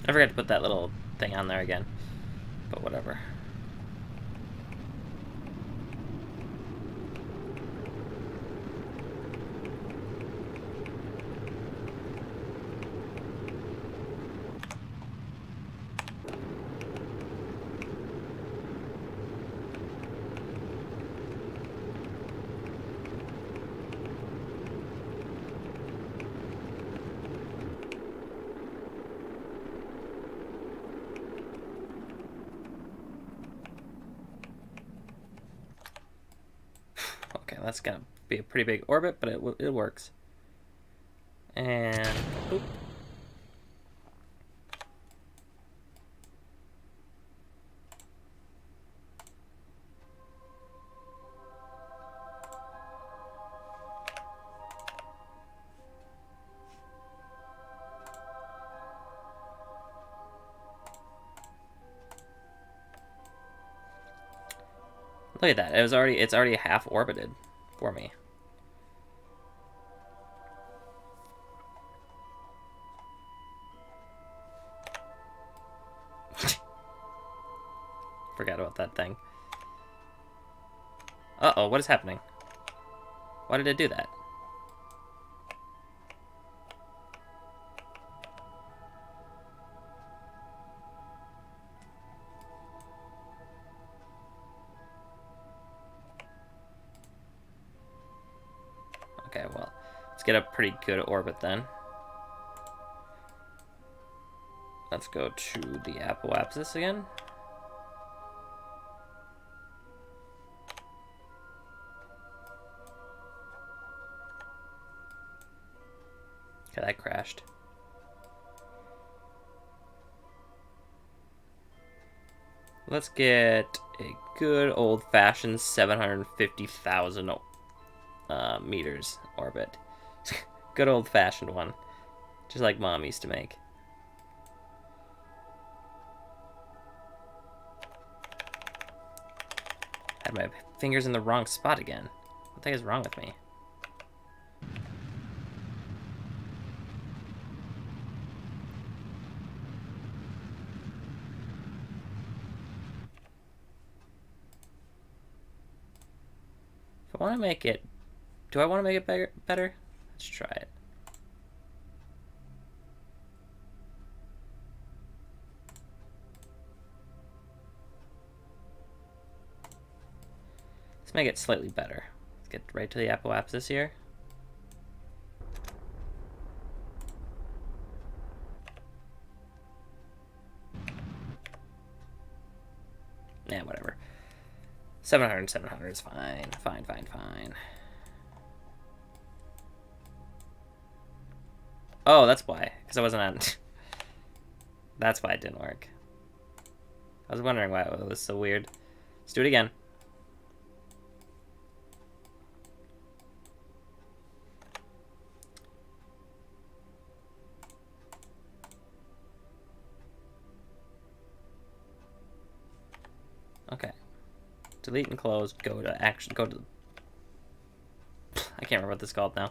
I forgot to put that little thing on there again, but whatever. Okay, that's gonna be a pretty big orbit, but it works. And oop. Look at that. It's already half orbited for me. Forgot about that thing. Uh-oh, what is happening? Why did it do that? Okay, well, let's get a pretty good orbit then. Let's go to the apoapsis again. Okay, that crashed. Let's get a good old-fashioned 750,000 meters orbit. Good old-fashioned one. Just like Mom used to make. Had my fingers in the wrong spot again. What the heck is wrong with me? want to make it... Do I want to make it better? Let's try it. Let's make it slightly better. Let's get right to the apoapsis here. Yeah, whatever. 700 is fine. Fine. Oh, that's why. Because I wasn't on... That's why it didn't work. I was wondering why it was so weird. Let's do it again. Okay. Delete and close. Go to action. Go to the... I can't remember what this is called now.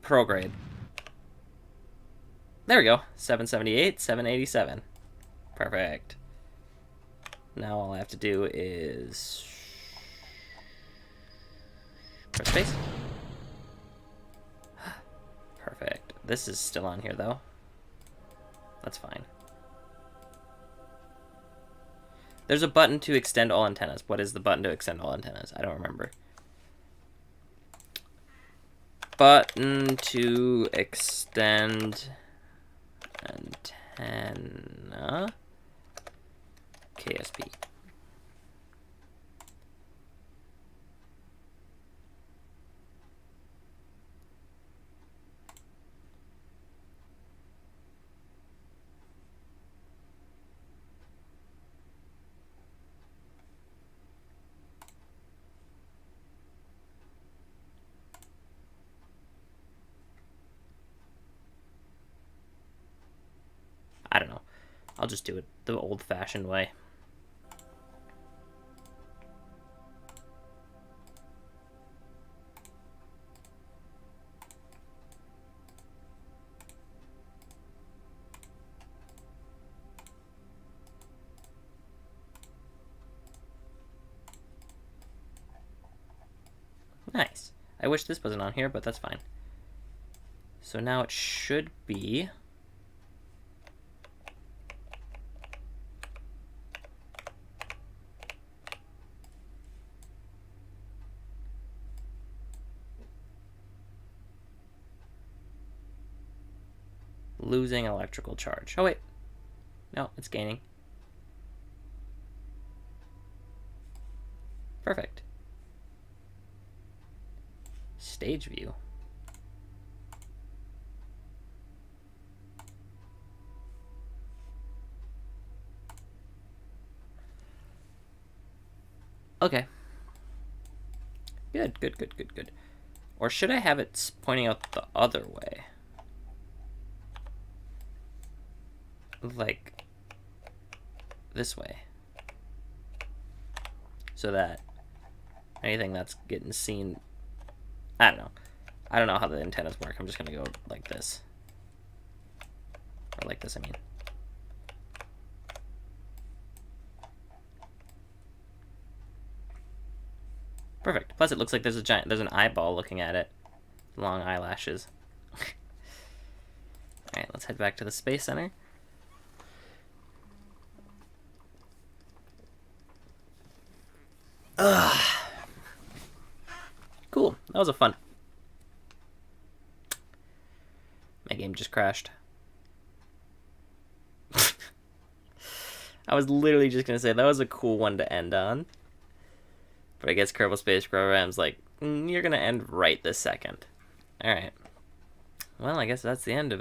Prograde. There we go. 778, 787. Perfect. Now all I have to do is press space. Perfect. This is still on here though. That's fine. There's a button to extend all antennas. What is the button to extend all antennas? I don't remember. Button to extend antenna KSP. I don't know. I'll just do it the old-fashioned way. Nice. I wish this wasn't on here, but that's fine. So now it should be... losing electrical charge. Oh, wait. No, it's gaining. Perfect. Stage view. Okay. Good. Or should I have it pointing out the other way? Like this way, so that anything that's getting seen, I don't know how the antennas work. I'm just gonna go like this, or like this, I mean. Perfect. Plus it looks like there's an eyeball looking at it. Long eyelashes. Alright, let's head back to the Space Center. Cool. That was a fun. My game just crashed. I was literally just gonna say that was a cool one to end on. But I guess Kerbal Space Program's like, you're gonna end right this second. Alright. Well, I guess that's the end of it.